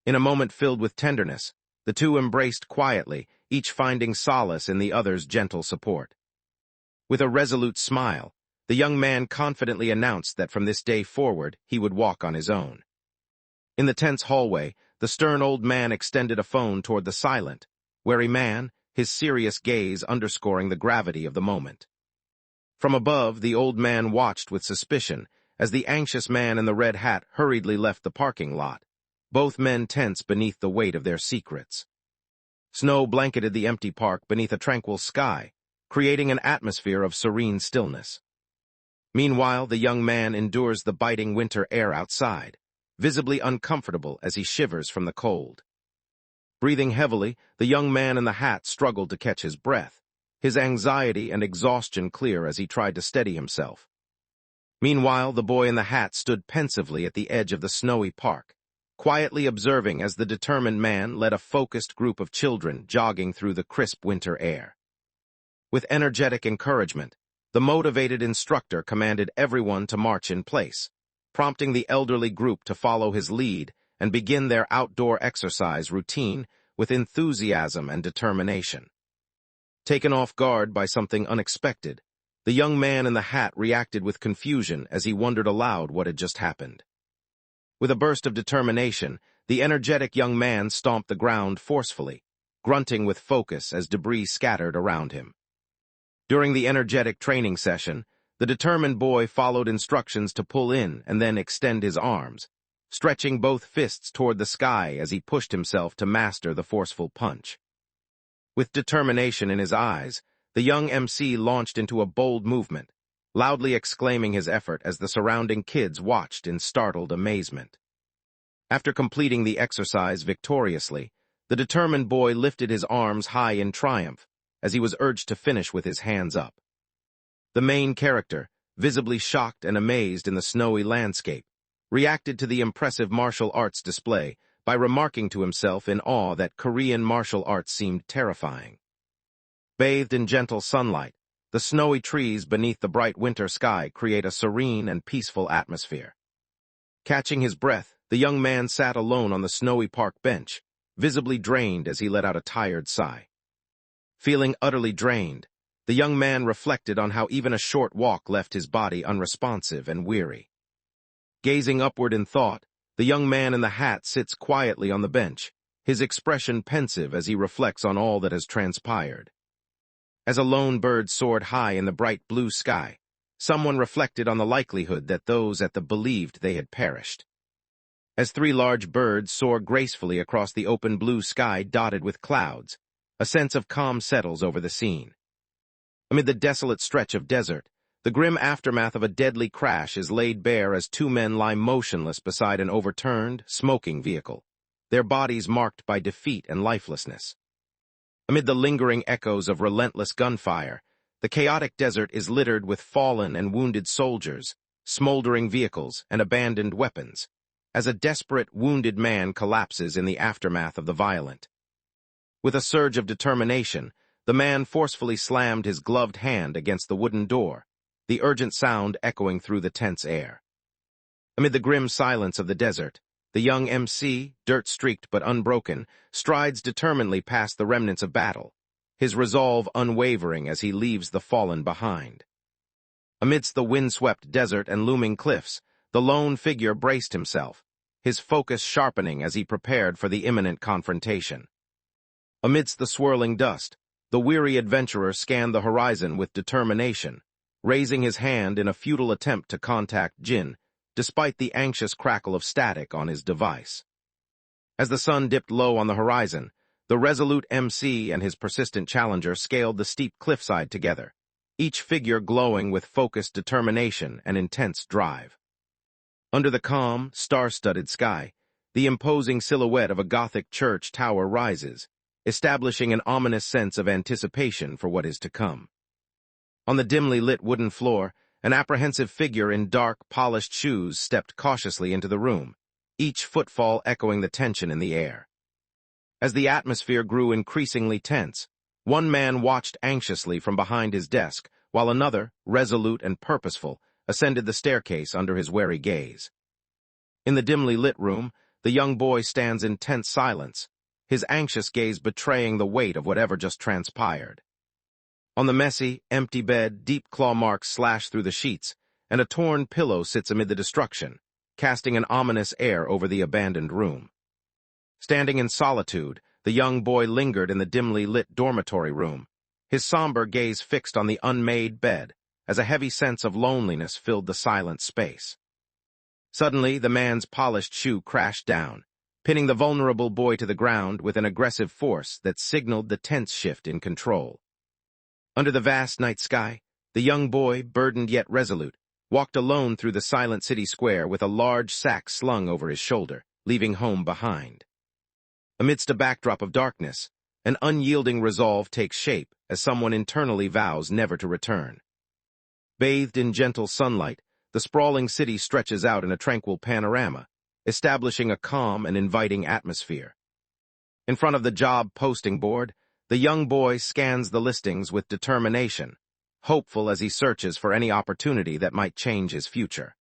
In a moment filled with tenderness, the two embraced quietly, each finding solace in the other's gentle support. With a resolute smile, the young man confidently announced that from this day forward he would walk on his own. In the tense hallway, the stern old man extended a phone toward the silent, wary man, his serious gaze underscoring the gravity of the moment. From above, the old man watched with suspicion as the anxious man in the red hat hurriedly left the parking lot, both men tense beneath the weight of their secrets. Snow blanketed the empty park beneath a tranquil sky, creating an atmosphere of serene stillness. Meanwhile, the young man endures the biting winter air outside, visibly uncomfortable as he shivers from the cold. Breathing heavily, the young man in the hat struggled to catch his breath, his anxiety and exhaustion clear as he tried to steady himself. Meanwhile, the boy in the hat stood pensively at the edge of the snowy park, quietly observing as the determined man led a focused group of children jogging through the crisp winter air. With energetic encouragement, the motivated instructor commanded everyone to march in place, prompting the elderly group to follow his lead and begin their outdoor exercise routine with enthusiasm and determination. Taken off guard by something unexpected, the young man in the hat reacted with confusion as he wondered aloud what had just happened. With a burst of determination, the energetic young man stomped the ground forcefully, grunting with focus as debris scattered around him. During the energetic training session, the determined boy followed instructions to pull in and then extend his arms, stretching both fists toward the sky as he pushed himself to master the forceful punch. With determination in his eyes, the young MC launched into a bold movement, loudly exclaiming his effort as the surrounding kids watched in startled amazement. After completing the exercise victoriously, the determined boy lifted his arms high in triumph as he was urged to finish with his hands up. The main character, visibly shocked and amazed in the snowy landscape, reacted to the impressive martial arts display by remarking to himself in awe that Korean martial arts seemed terrifying. Bathed in gentle sunlight, the snowy trees beneath the bright winter sky create a serene and peaceful atmosphere. Catching his breath, the young man sat alone on the snowy park bench, visibly drained as he let out a tired sigh. Feeling utterly drained, the young man reflected on how even a short walk left his body unresponsive and weary. Gazing upward in thought, the young man in the hat sits quietly on the bench, his expression pensive as he reflects on all that has transpired. As a lone bird soared high in the bright blue sky, someone reflected on the likelihood that those at the believed they had perished. As three large birds soar gracefully across the open blue sky dotted with clouds, a sense of calm settles over the scene. Amid the desolate stretch of desert, the grim aftermath of a deadly crash is laid bare as two men lie motionless beside an overturned, smoking vehicle, their bodies marked by defeat and lifelessness. Amid the lingering echoes of relentless gunfire, the chaotic desert is littered with fallen and wounded soldiers, smoldering vehicles, and abandoned weapons, as a desperate, wounded man collapses in the aftermath of the violent. With a surge of determination, the man forcefully slammed his gloved hand against the wooden door, the urgent sound echoing through the tense air. Amid the grim silence of the desert, the young MC, dirt-streaked but unbroken, strides determinedly past the remnants of battle, his resolve unwavering as he leaves the fallen behind. Amidst the wind-swept desert and looming cliffs, the lone figure braced himself, his focus sharpening as he prepared for the imminent confrontation. Amidst the swirling dust, the weary adventurer scanned the horizon with determination, raising his hand in a futile attempt to contact Jin, despite the anxious crackle of static on his device. As the sun dipped low on the horizon, the resolute MC and his persistent challenger scaled the steep cliffside together, each figure glowing with focused determination and intense drive. Under the calm, star-studded sky, the imposing silhouette of a Gothic church tower rises, establishing an ominous sense of anticipation for what is to come. On the dimly lit wooden floor, an apprehensive figure in dark, polished shoes stepped cautiously into the room, each footfall echoing the tension in the air. As the atmosphere grew increasingly tense, one man watched anxiously from behind his desk, while another, resolute and purposeful, ascended the staircase under his wary gaze. In the dimly lit room, the young boy stands in tense silence, his anxious gaze betraying the weight of whatever just transpired. On the messy, empty bed, deep claw marks slash through the sheets, and a torn pillow sits amid the destruction, casting an ominous air over the abandoned room. Standing in solitude, the young boy lingered in the dimly lit dormitory room, his somber gaze fixed on the unmade bed, as a heavy sense of loneliness filled the silent space. Suddenly, the man's polished shoe crashed down, pinning the vulnerable boy to the ground with an aggressive force that signaled the tense shift in control. Under the vast night sky, the young boy, burdened yet resolute, walked alone through the silent city square with a large sack slung over his shoulder, leaving home behind. Amidst a backdrop of darkness, an unyielding resolve takes shape as someone internally vows never to return. Bathed in gentle sunlight, the sprawling city stretches out in a tranquil panorama, establishing a calm and inviting atmosphere. In front of the job posting board, the young boy scans the listings with determination, hopeful as he searches for any opportunity that might change his future.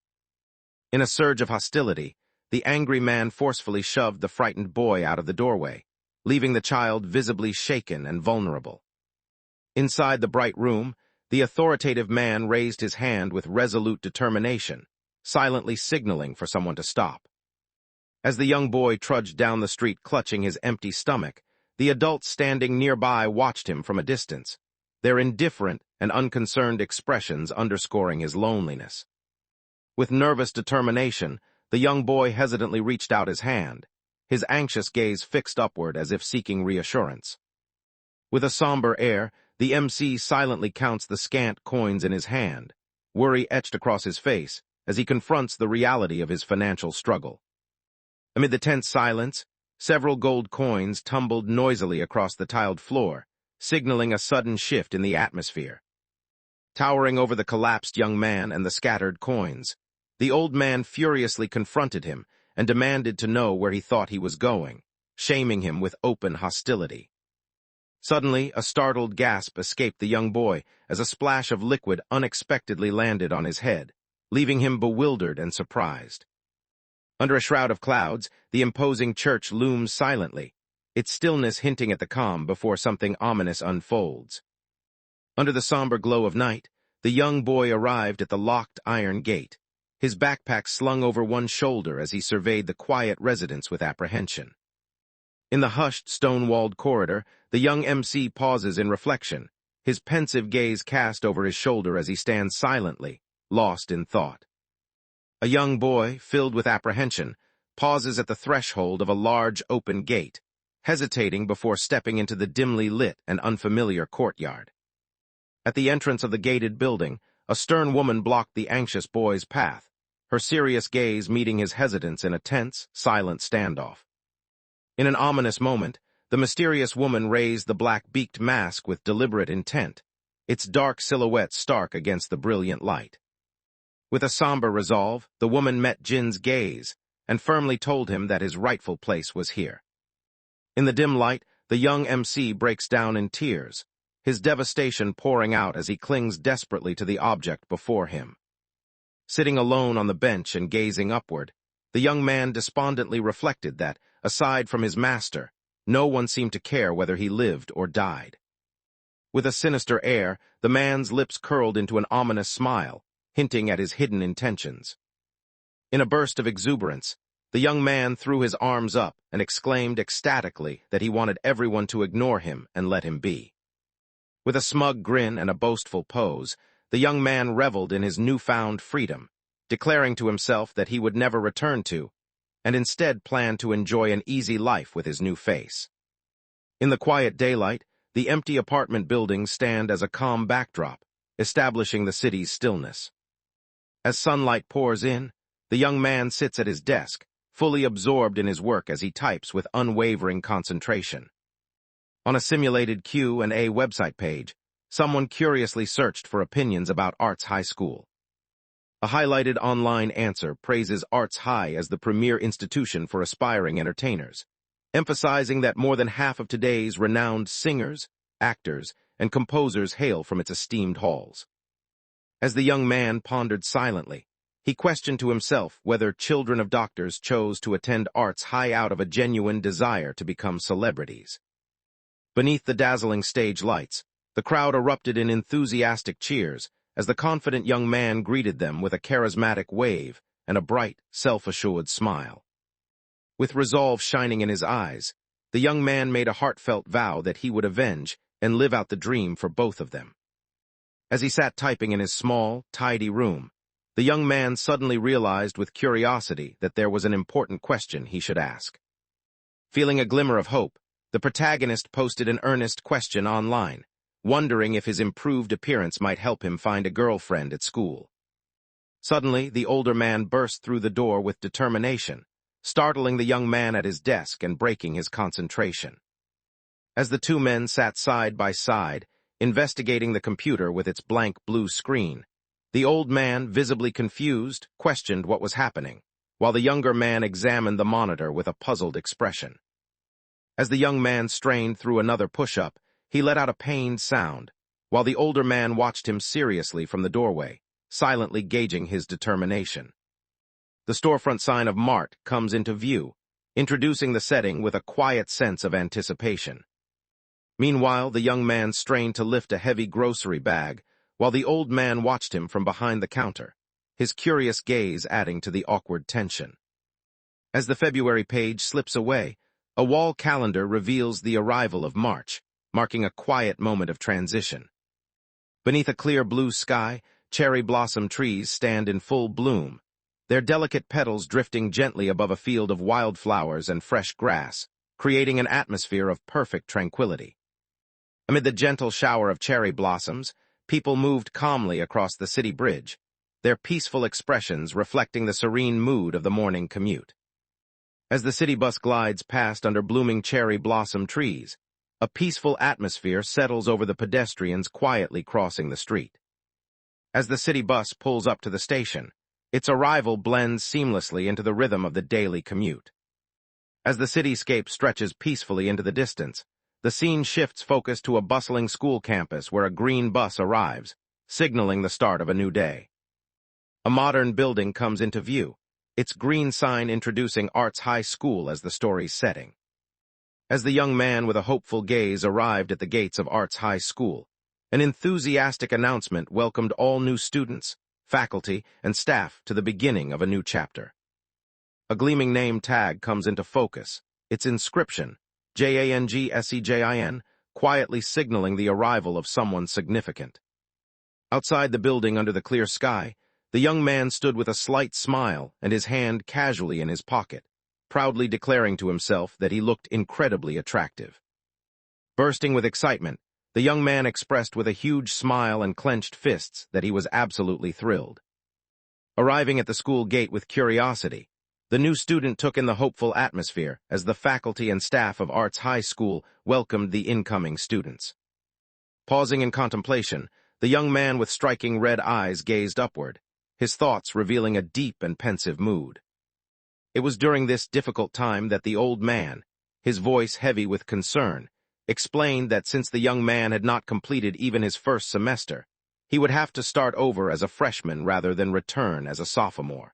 In a surge of hostility, the angry man forcefully shoved the frightened boy out of the doorway, leaving the child visibly shaken and vulnerable. Inside the bright room, the authoritative man raised his hand with resolute determination, silently signaling for someone to stop. As the young boy trudged down the street clutching his empty stomach, the adults standing nearby watched him from a distance, their indifferent and unconcerned expressions underscoring his loneliness. With nervous determination, the young boy hesitantly reached out his hand, his anxious gaze fixed upward as if seeking reassurance. With a somber air, the MC silently counts the scant coins in his hand, worry etched across his face as he confronts the reality of his financial struggle. Amid the tense silence, several gold coins tumbled noisily across the tiled floor, signaling a sudden shift in the atmosphere. Towering over the collapsed young man and the scattered coins, the old man furiously confronted him and demanded to know where he thought he was going, shaming him with open hostility. Suddenly, a startled gasp escaped the young boy as a splash of liquid unexpectedly landed on his head, leaving him bewildered and surprised. Under a shroud of clouds, the imposing church looms silently, its stillness hinting at the calm before something ominous unfolds. Under the somber glow of night, the young boy arrived at the locked iron gate, his backpack slung over one shoulder as he surveyed the quiet residence with apprehension. In the hushed, stone-walled corridor, the young MC pauses in reflection, his pensive gaze cast over his shoulder as he stands silently, lost in thought. A young boy, filled with apprehension, pauses at the threshold of a large open gate, hesitating before stepping into the dimly lit and unfamiliar courtyard. At the entrance of the gated building, a stern woman blocked the anxious boy's path, her serious gaze meeting his hesitance in a tense, silent standoff. In an ominous moment, the mysterious woman raised the black-beaked mask with deliberate intent, its dark silhouette stark against the brilliant light. With a somber resolve, the woman met Jin's gaze and firmly told him that his rightful place was here. In the dim light, the young MC breaks down in tears, his devastation pouring out as he clings desperately to the object before him. Sitting alone on the bench and gazing upward, the young man despondently reflected that, aside from his master, no one seemed to care whether he lived or died. With a sinister air, the man's lips curled into an ominous smile, hinting at his hidden intentions. In a burst of exuberance, the young man threw his arms up and exclaimed ecstatically that he wanted everyone to ignore him and let him be. With a smug grin and a boastful pose, the young man reveled in his newfound freedom, declaring to himself that he would never return to, and instead planned to enjoy an easy life with his new face. In the quiet daylight, the empty apartment buildings stand as a calm backdrop, establishing the city's stillness. As sunlight pours in, the young man sits at his desk, fully absorbed in his work as he types with unwavering concentration. On a simulated Q&A website page, someone curiously searched for opinions about Arts High School. A highlighted online answer praises Arts High as the premier institution for aspiring entertainers, emphasizing that more than half of today's renowned singers, actors, and composers hail from its esteemed halls. As the young man pondered silently, he questioned to himself whether children of doctors chose to attend Arts High out of a genuine desire to become celebrities. Beneath the dazzling stage lights, the crowd erupted in enthusiastic cheers as the confident young man greeted them with a charismatic wave and a bright, self-assured smile. With resolve shining in his eyes, the young man made a heartfelt vow that he would avenge and live out the dream for both of them. As he sat typing in his small, tidy room, the young man suddenly realized with curiosity that there was an important question he should ask. Feeling a glimmer of hope, the protagonist posted an earnest question online, wondering if his improved appearance might help him find a girlfriend at school. Suddenly, the older man burst through the door with determination, startling the young man at his desk and breaking his concentration. As the two men sat side by side, investigating the computer with its blank blue screen, the old man, visibly confused, questioned what was happening, while the younger man examined the monitor with a puzzled expression. As the young man strained through another push-up, he let out a pained sound, while the older man watched him seriously from the doorway, silently gauging his determination. The storefront sign of Mart comes into view, introducing the setting with a quiet sense of anticipation. Meanwhile, the young man strained to lift a heavy grocery bag, while the old man watched him from behind the counter, his curious gaze adding to the awkward tension. As the February page slips away, a wall calendar reveals the arrival of March, marking a quiet moment of transition. Beneath a clear blue sky, cherry blossom trees stand in full bloom, their delicate petals drifting gently above a field of wildflowers and fresh grass, creating an atmosphere of perfect tranquility. Amid the gentle shower of cherry blossoms, people moved calmly across the city bridge, their peaceful expressions reflecting the serene mood of the morning commute. As the city bus glides past under blooming cherry blossom trees, a peaceful atmosphere settles over the pedestrians quietly crossing the street. As the city bus pulls up to the station, its arrival blends seamlessly into the rhythm of the daily commute. As the cityscape stretches peacefully into the distance, the scene shifts focus to a bustling school campus where a green bus arrives, signaling the start of a new day. A modern building comes into view, its green sign introducing Arts High School as the story's setting. As the young man with a hopeful gaze arrived at the gates of Arts High School, an enthusiastic announcement welcomed all new students, faculty, and staff to the beginning of a new chapter. A gleaming name tag comes into focus, its inscription, JANGSEJIN, quietly signaling the arrival of someone significant. Outside the building under the clear sky, the young man stood with a slight smile and his hand casually in his pocket, proudly declaring to himself that he looked incredibly attractive. Bursting with excitement, the young man expressed with a huge smile and clenched fists that he was absolutely thrilled. Arriving at the school gate with curiosity, the new student took in the hopeful atmosphere as the faculty and staff of Arts High School welcomed the incoming students. Pausing in contemplation, the young man with striking red eyes gazed upward, his thoughts revealing a deep and pensive mood. It was during this difficult time that the old man, his voice heavy with concern, explained that since the young man had not completed even his first semester, he would have to start over as a freshman rather than return as a sophomore.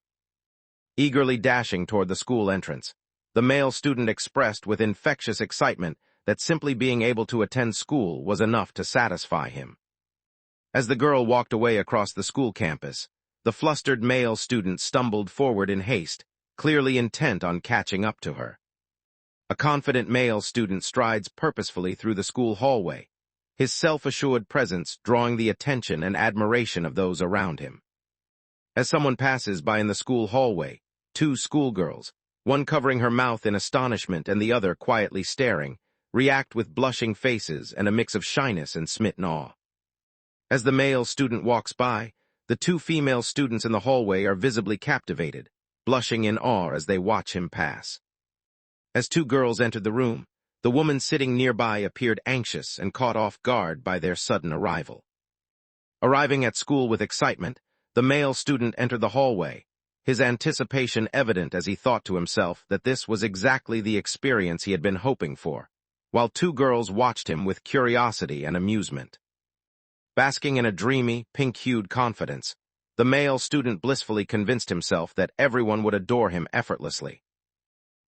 Eagerly dashing toward the school entrance, the male student expressed with infectious excitement that simply being able to attend school was enough to satisfy him. As the girl walked away across the school campus, the flustered male student stumbled forward in haste, clearly intent on catching up to her. A confident male student strides purposefully through the school hallway, his self-assured presence drawing the attention and admiration of those around him. As someone passes by in the school hallway, two schoolgirls, one covering her mouth in astonishment and the other quietly staring, react with blushing faces and a mix of shyness and smitten awe. As the male student walks by, the two female students in the hallway are visibly captivated, blushing in awe as they watch him pass. As two girls entered the room, the woman sitting nearby appeared anxious and caught off guard by their sudden arrival. Arriving at school with excitement, the male student entered the hallway, his anticipation evident as he thought to himself that this was exactly the experience he had been hoping for, while two girls watched him with curiosity and amusement. Basking in a dreamy, pink-hued confidence, the male student blissfully convinced himself that everyone would adore him effortlessly.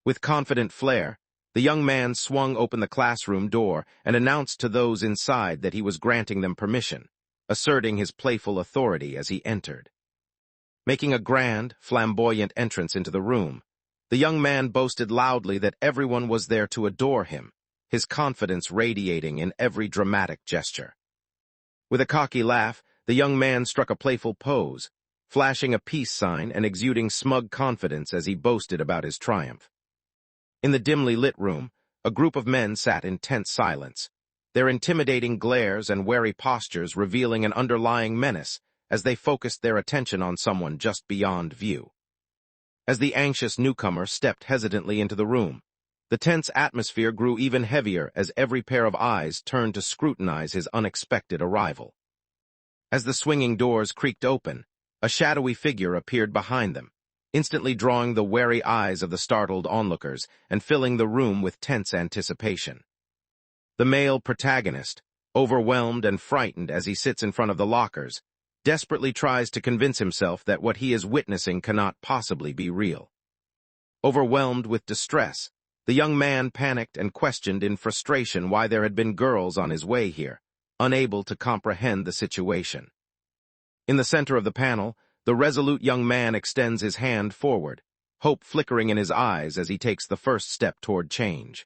With confident flair, the young man swung open the classroom door and announced to those inside that he was granting them permission, asserting his playful authority as he entered. Making a grand, flamboyant entrance into the room, the young man boasted loudly that everyone was there to adore him, his confidence radiating in every dramatic gesture. With a cocky laugh, the young man struck a playful pose, flashing a peace sign and exuding smug confidence as he boasted about his triumph. In the dimly lit room, a group of men sat in tense silence, their intimidating glares and wary postures revealing an underlying menace as they focused their attention on someone just beyond view. As the anxious newcomer stepped hesitantly into the room, the tense atmosphere grew even heavier as every pair of eyes turned to scrutinize his unexpected arrival. As the swinging doors creaked open, a shadowy figure appeared behind them, instantly drawing the wary eyes of the startled onlookers and filling the room with tense anticipation. The male protagonist, overwhelmed and frightened as he sits in front of the lockers, desperately tries to convince himself that what he is witnessing cannot possibly be real. Overwhelmed with distress, the young man panicked and questioned in frustration why there had been girls on his way here, unable to comprehend the situation. In the center of the panel, the resolute young man extends his hand forward, hope flickering in his eyes as he takes the first step toward change.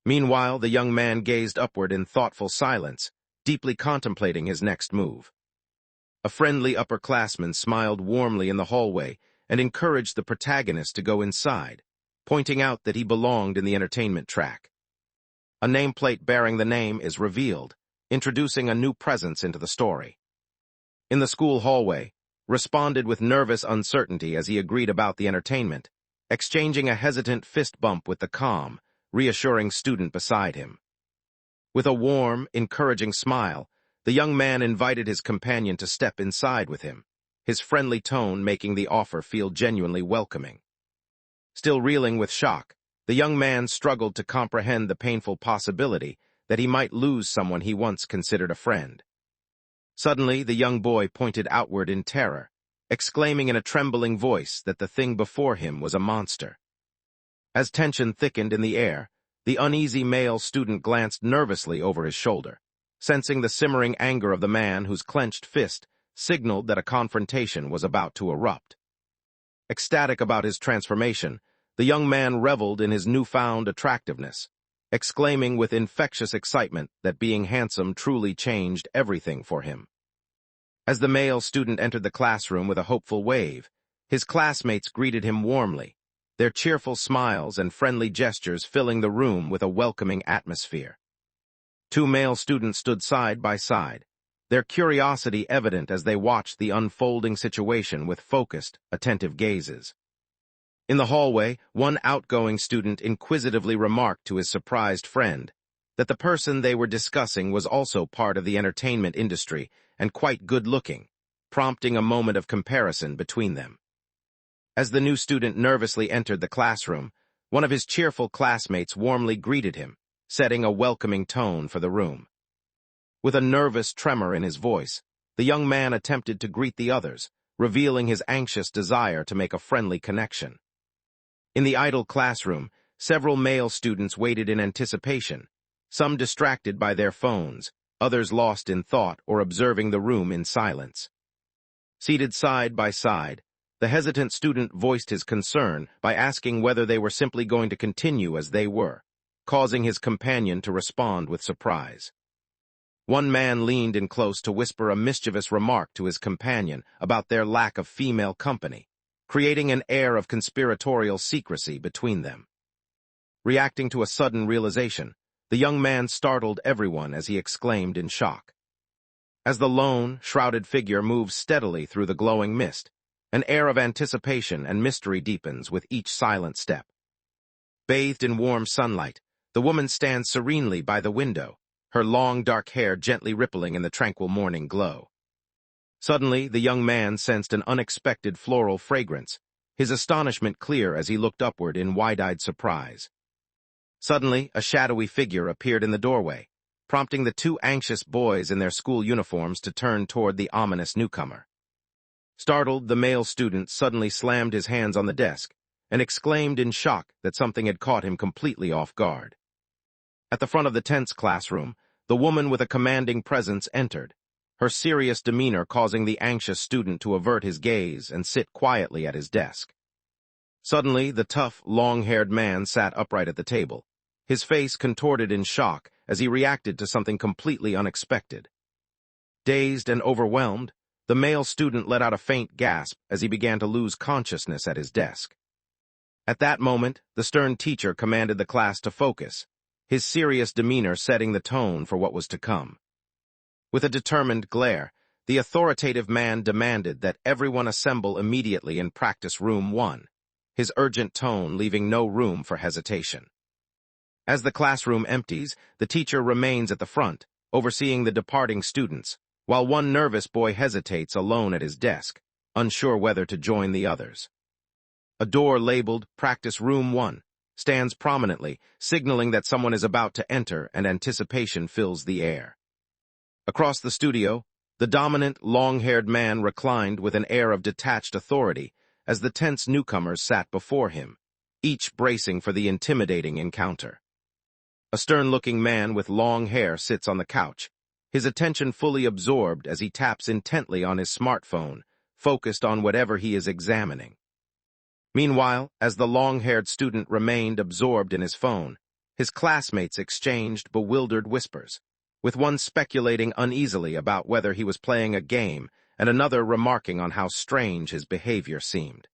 Meanwhile, the young man gazed upward in thoughtful silence, deeply contemplating his next move. A friendly upperclassman smiled warmly in the hallway and encouraged the protagonist to go inside, pointing out that he belonged in the entertainment track. A nameplate bearing the name is revealed, introducing a new presence into the story. In the school hallway, responded with nervous uncertainty as he agreed about the entertainment, exchanging a hesitant fist bump with the calm, reassuring student beside him. With a warm, encouraging smile, the young man invited his companion to step inside with him, his friendly tone making the offer feel genuinely welcoming. Still reeling with shock, the young man struggled to comprehend the painful possibility that he might lose someone he once considered a friend. Suddenly, the young boy pointed outward in terror, exclaiming in a trembling voice that the thing before him was a monster. As tension thickened in the air, the uneasy male student glanced nervously over his shoulder, sensing the simmering anger of the man whose clenched fist signaled that a confrontation was about to erupt. Ecstatic about his transformation, the young man reveled in his newfound attractiveness, exclaiming with infectious excitement that being handsome truly changed everything for him. As the male student entered the classroom with a hopeful wave, his classmates greeted him warmly, their cheerful smiles and friendly gestures filling the room with a welcoming atmosphere. Two male students stood side by side, their curiosity evident as they watched the unfolding situation with focused, attentive gazes. In the hallway, one outgoing student inquisitively remarked to his surprised friend that the person they were discussing was also part of the entertainment industry and quite good-looking, prompting a moment of comparison between them. As the new student nervously entered the classroom, one of his cheerful classmates warmly greeted him, setting a welcoming tone for the room. With a nervous tremor in his voice, the young man attempted to greet the others, revealing his anxious desire to make a friendly connection. In the idle classroom, several male students waited in anticipation, some distracted by their phones, others lost in thought or observing the room in silence. Seated side by side, the hesitant student voiced his concern by asking whether they were simply going to continue as they were, causing his companion to respond with surprise. One man leaned in close to whisper a mischievous remark to his companion about their lack of female company, creating an air of conspiratorial secrecy between them. Reacting to a sudden realization, the young man startled everyone as he exclaimed in shock. As the lone, shrouded figure moves steadily through the glowing mist, an air of anticipation and mystery deepens with each silent step. Bathed in warm sunlight, the woman stands serenely by the window, her long dark hair gently rippling in the tranquil morning glow. Suddenly, the young man sensed an unexpected floral fragrance, his astonishment clear as he looked upward in wide-eyed surprise. Suddenly, a shadowy figure appeared in the doorway, prompting the two anxious boys in their school uniforms to turn toward the ominous newcomer. Startled, the male student suddenly slammed his hands on the desk and exclaimed in shock that something had caught him completely off guard. At the front of the tense classroom, the woman with a commanding presence entered, her serious demeanor causing the anxious student to avert his gaze and sit quietly at his desk. Suddenly, the tough, long-haired man sat upright at the table, his face contorted in shock as he reacted to something completely unexpected. Dazed and overwhelmed, the male student let out a faint gasp as he began to lose consciousness at his desk. At that moment, the stern teacher commanded the class to focus, his serious demeanor setting the tone for what was to come. With a determined glare, the authoritative man demanded that everyone assemble immediately in practice room 1, his urgent tone leaving no room for hesitation. As the classroom empties, the teacher remains at the front, overseeing the departing students, while one nervous boy hesitates alone at his desk, unsure whether to join the others. A door labeled Practice Room 1 stands prominently, signaling that someone is about to enter and anticipation fills the air. Across the studio, the dominant, long-haired man reclined with an air of detached authority as the tense newcomers sat before him, each bracing for the intimidating encounter. A stern-looking man with long hair sits on the couch, his attention fully absorbed as he taps intently on his smartphone, focused on whatever he is examining. Meanwhile, as the long-haired student remained absorbed in his phone, his classmates exchanged bewildered whispers, with one speculating uneasily about whether he was playing a game and another remarking on how strange his behavior seemed.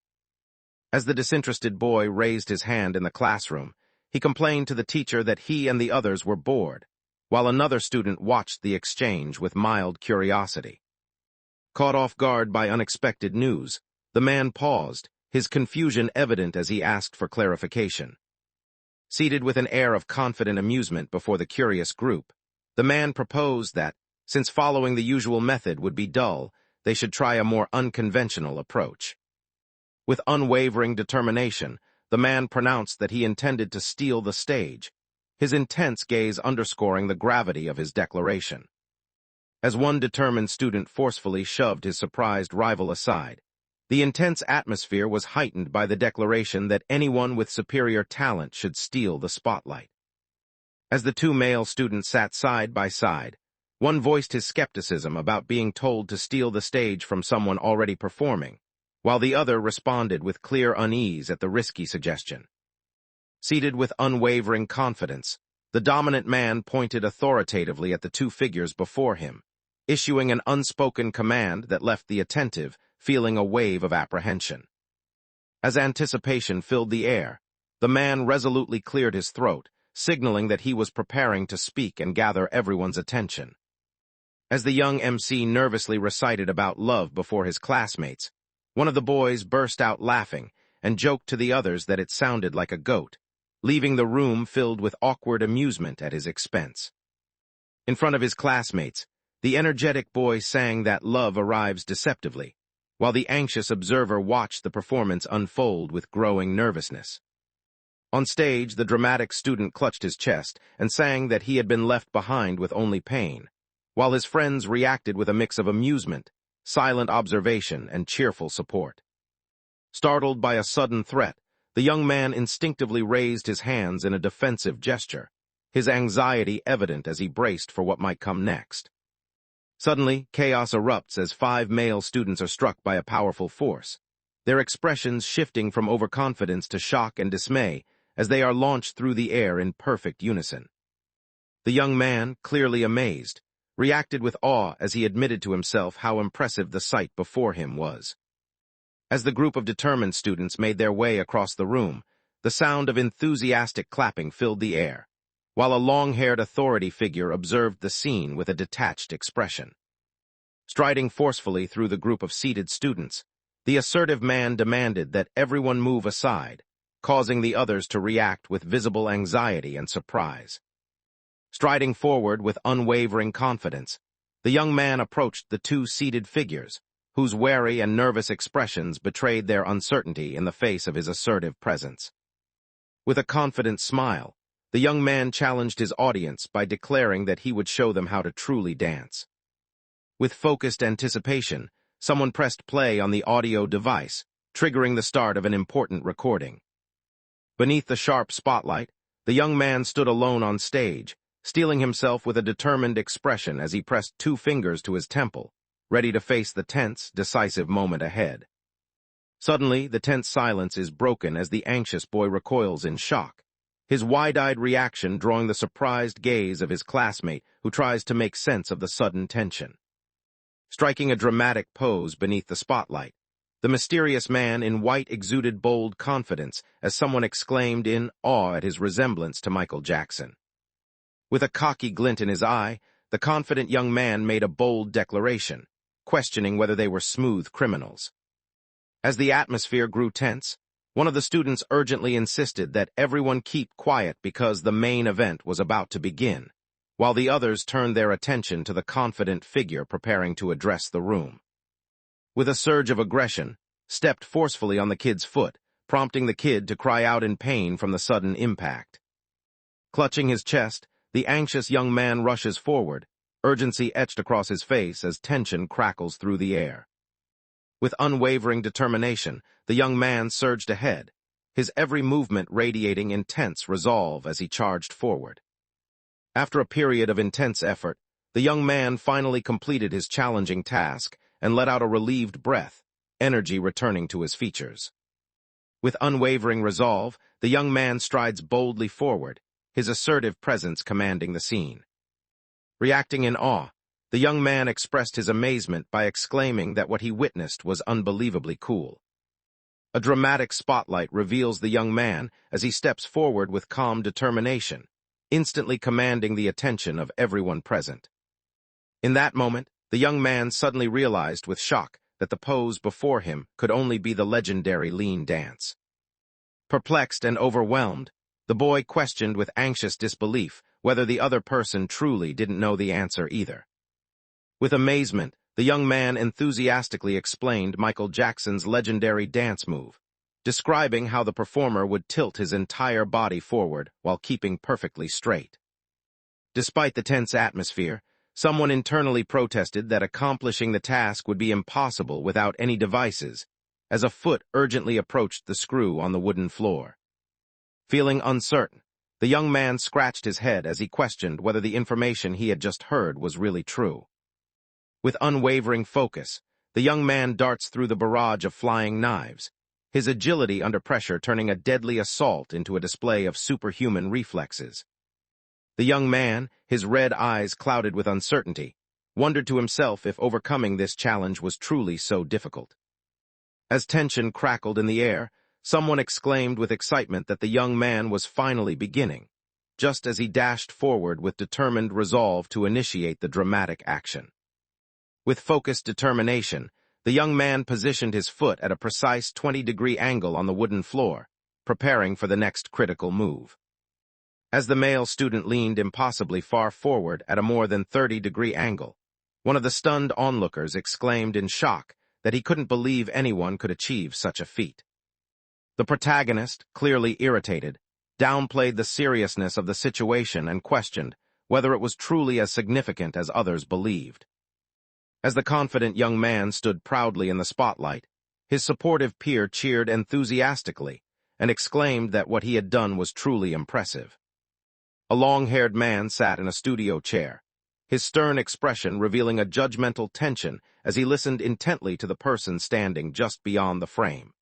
As the disinterested boy raised his hand in the classroom, he complained to the teacher that he and the others were bored, while another student watched the exchange with mild curiosity. Caught off guard by unexpected news, the man paused, his confusion evident as he asked for clarification. Seated with an air of confident amusement before the curious group, the man proposed that, since following the usual method would be dull, they should try a more unconventional approach. With unwavering determination, the man pronounced that he intended to steal the stage, his intense gaze underscoring the gravity of his declaration. As one determined student forcefully shoved his surprised rival aside, the intense atmosphere was heightened by the declaration that anyone with superior talent should steal the spotlight. As the two male students sat side by side, one voiced his skepticism about being told to steal the stage from someone already performing, while the other responded with clear unease at the risky suggestion. Seated with unwavering confidence, the dominant man pointed authoritatively at the two figures before him, issuing an unspoken command that left the attentive feeling a wave of apprehension. As anticipation filled the air, the man resolutely cleared his throat, signaling that he was preparing to speak and gather everyone's attention. As the young MC nervously recited about love before his classmates, one of the boys burst out laughing and joked to the others that it sounded like a goat, leaving the room filled with awkward amusement at his expense. In front of his classmates, the energetic boy sang that love arrives deceptively, while the anxious observer watched the performance unfold with growing nervousness. On stage, the dramatic student clutched his chest and sang that he had been left behind with only pain, while his friends reacted with a mix of amusement, silent observation, and cheerful support. Startled by a sudden threat, the young man instinctively raised his hands in a defensive gesture, his anxiety evident as he braced for what might come next. Suddenly, chaos erupts as 5 male students are struck by a powerful force, their expressions shifting from overconfidence to shock and dismay as they are launched through the air in perfect unison. The young man, clearly amazed, reacted with awe as he admitted to himself how impressive the sight before him was. As the group of determined students made their way across the room, the sound of enthusiastic clapping filled the air, while a long-haired authority figure observed the scene with a detached expression. Striding forcefully through the group of seated students, the assertive man demanded that everyone move aside, causing the others to react with visible anxiety and surprise. Striding forward with unwavering confidence, the young man approached the two seated figures, whose wary and nervous expressions betrayed their uncertainty in the face of his assertive presence. With a confident smile, the young man challenged his audience by declaring that he would show them how to truly dance. With focused anticipation, someone pressed play on the audio device, triggering the start of an important recording. Beneath the sharp spotlight, the young man stood alone on stage, steeling himself with a determined expression as he pressed 2 fingers to his temple, ready to face the tense, decisive moment ahead. Suddenly, the tense silence is broken as the anxious boy recoils in shock, his wide-eyed reaction drawing the surprised gaze of his classmate who tries to make sense of the sudden tension. Striking a dramatic pose beneath the spotlight, the mysterious man in white exuded bold confidence as someone exclaimed in awe at his resemblance to Michael Jackson. With a cocky glint in his eye, the confident young man made a bold declaration, questioning whether they were smooth criminals. As the atmosphere grew tense, one of the students urgently insisted that everyone keep quiet because the main event was about to begin, while the others turned their attention to the confident figure preparing to address the room. With a surge of aggression, stepped forcefully on the kid's foot, prompting the kid to cry out in pain from the sudden impact. Clutching his chest, the anxious young man rushes forward, urgency etched across his face as tension crackles through the air. With unwavering determination, the young man surged ahead, his every movement radiating intense resolve as he charged forward. After a period of intense effort, the young man finally completed his challenging task and let out a relieved breath, energy returning to his features. With unwavering resolve, the young man strides boldly forward, his assertive presence commanding the scene. Reacting in awe, the young man expressed his amazement by exclaiming that what he witnessed was unbelievably cool. A dramatic spotlight reveals the young man as he steps forward with calm determination, instantly commanding the attention of everyone present. In that moment, the young man suddenly realized with shock that the pose before him could only be the legendary lean dance. Perplexed and overwhelmed, the boy questioned with anxious disbelief whether the other person truly didn't know the answer either. With amazement, the young man enthusiastically explained Michael Jackson's legendary dance move, describing how the performer would tilt his entire body forward while keeping perfectly straight. Despite the tense atmosphere, someone internally protested that accomplishing the task would be impossible without any devices, as a foot urgently approached the screw on the wooden floor. Feeling uncertain, the young man scratched his head as he questioned whether the information he had just heard was really true. With unwavering focus, the young man darts through the barrage of flying knives, his agility under pressure turning a deadly assault into a display of superhuman reflexes. The young man, his red eyes clouded with uncertainty, wondered to himself if overcoming this challenge was truly so difficult. As tension crackled in the air, someone exclaimed with excitement that the young man was finally beginning, just as he dashed forward with determined resolve to initiate the dramatic action. With focused determination, the young man positioned his foot at a precise 20-degree angle on the wooden floor, preparing for the next critical move. As the male student leaned impossibly far forward at a more than 30-degree angle, one of the stunned onlookers exclaimed in shock that he couldn't believe anyone could achieve such a feat. The protagonist, clearly irritated, downplayed the seriousness of the situation and questioned whether it was truly as significant as others believed. As the confident young man stood proudly in the spotlight, his supportive peer cheered enthusiastically and exclaimed that what he had done was truly impressive. A long-haired man sat in a studio chair, his stern expression revealing a judgmental tension as he listened intently to the person standing just beyond the frame.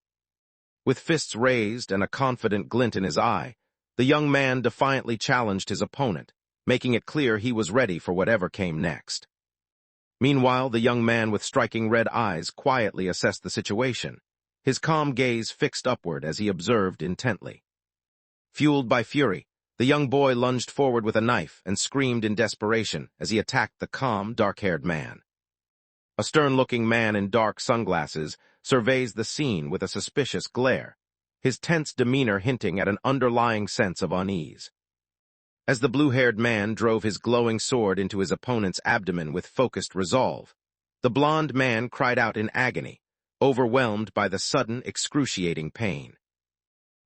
With fists raised and a confident glint in his eye, the young man defiantly challenged his opponent, making it clear he was ready for whatever came next. Meanwhile, the young man with striking red eyes quietly assessed the situation, his calm gaze fixed upward as he observed intently. Fueled by fury, the young boy lunged forward with a knife and screamed in desperation as he attacked the calm, dark-haired man. A stern-looking man in dark sunglasses surveys the scene with a suspicious glare, his tense demeanor hinting at an underlying sense of unease. As the blue-haired man drove his glowing sword into his opponent's abdomen with focused resolve, the blond man cried out in agony, overwhelmed by the sudden, excruciating pain.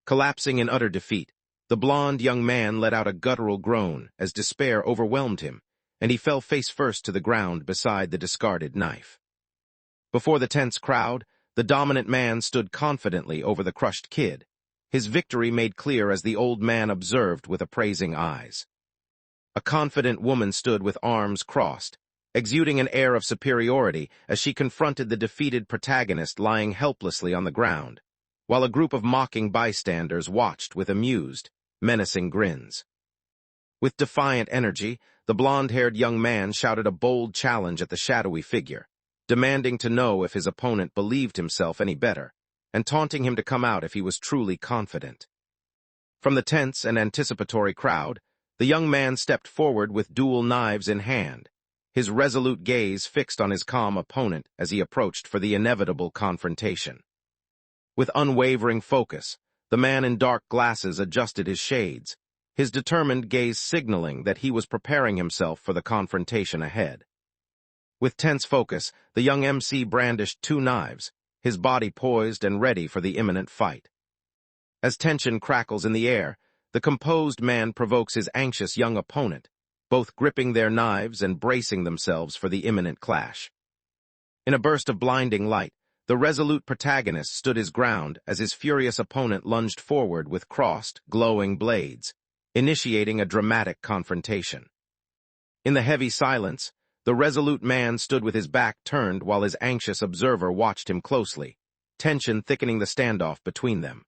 Collapsing in utter defeat, the blond young man let out a guttural groan as despair overwhelmed him, and he fell face-first to the ground beside the discarded knife. Before the tense crowd, the dominant man stood confidently over the crushed kid, his victory made clear as the old man observed with appraising eyes. A confident woman stood with arms crossed, exuding an air of superiority as she confronted the defeated protagonist lying helplessly on the ground, while a group of mocking bystanders watched with amused, menacing grins. With defiant energy, the blond-haired young man shouted a bold challenge at the shadowy figure, demanding to know if his opponent believed himself any better, and taunting him to come out if he was truly confident. From the tense and anticipatory crowd, the young man stepped forward with dual knives in hand, his resolute gaze fixed on his calm opponent as he approached for the inevitable confrontation. With unwavering focus, the man in dark glasses adjusted his shades, his determined gaze signaling that he was preparing himself for the confrontation ahead. With tense focus, the young MC brandished two knives, his body poised and ready for the imminent fight. As tension crackles in the air, the composed man provokes his anxious young opponent, both gripping their knives and bracing themselves for the imminent clash. In a burst of blinding light, the resolute protagonist stood his ground as his furious opponent lunged forward with crossed, glowing blades, initiating a dramatic confrontation. In the heavy silence, the resolute man stood with his back turned while his anxious observer watched him closely, tension thickening the standoff between them.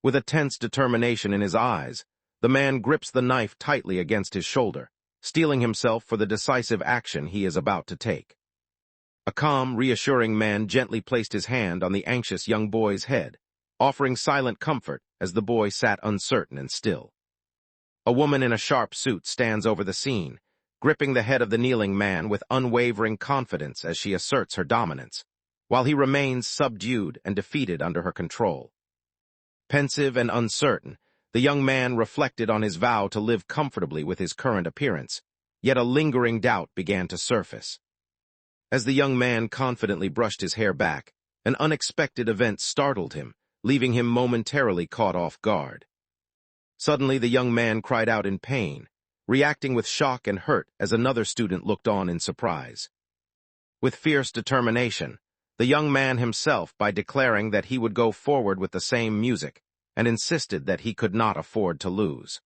With a tense determination in his eyes, the man grips the knife tightly against his shoulder, steeling himself for the decisive action he is about to take. A calm, reassuring man gently placed his hand on the anxious young boy's head, offering silent comfort as the boy sat uncertain and still. A woman in a sharp suit stands over the scene, gripping the head of the kneeling man with unwavering confidence as she asserts her dominance, while he remains subdued and defeated under her control. Pensive and uncertain, the young man reflected on his vow to live comfortably with his current appearance, yet a lingering doubt began to surface. As the young man confidently brushed his hair back, an unexpected event startled him, leaving him momentarily caught off guard. Suddenly, the young man cried out in pain, reacting with shock and hurt as another student looked on in surprise. With fierce determination, the young man himself by declaring that he would go forward with the same music, and insisted that he could not afford to lose.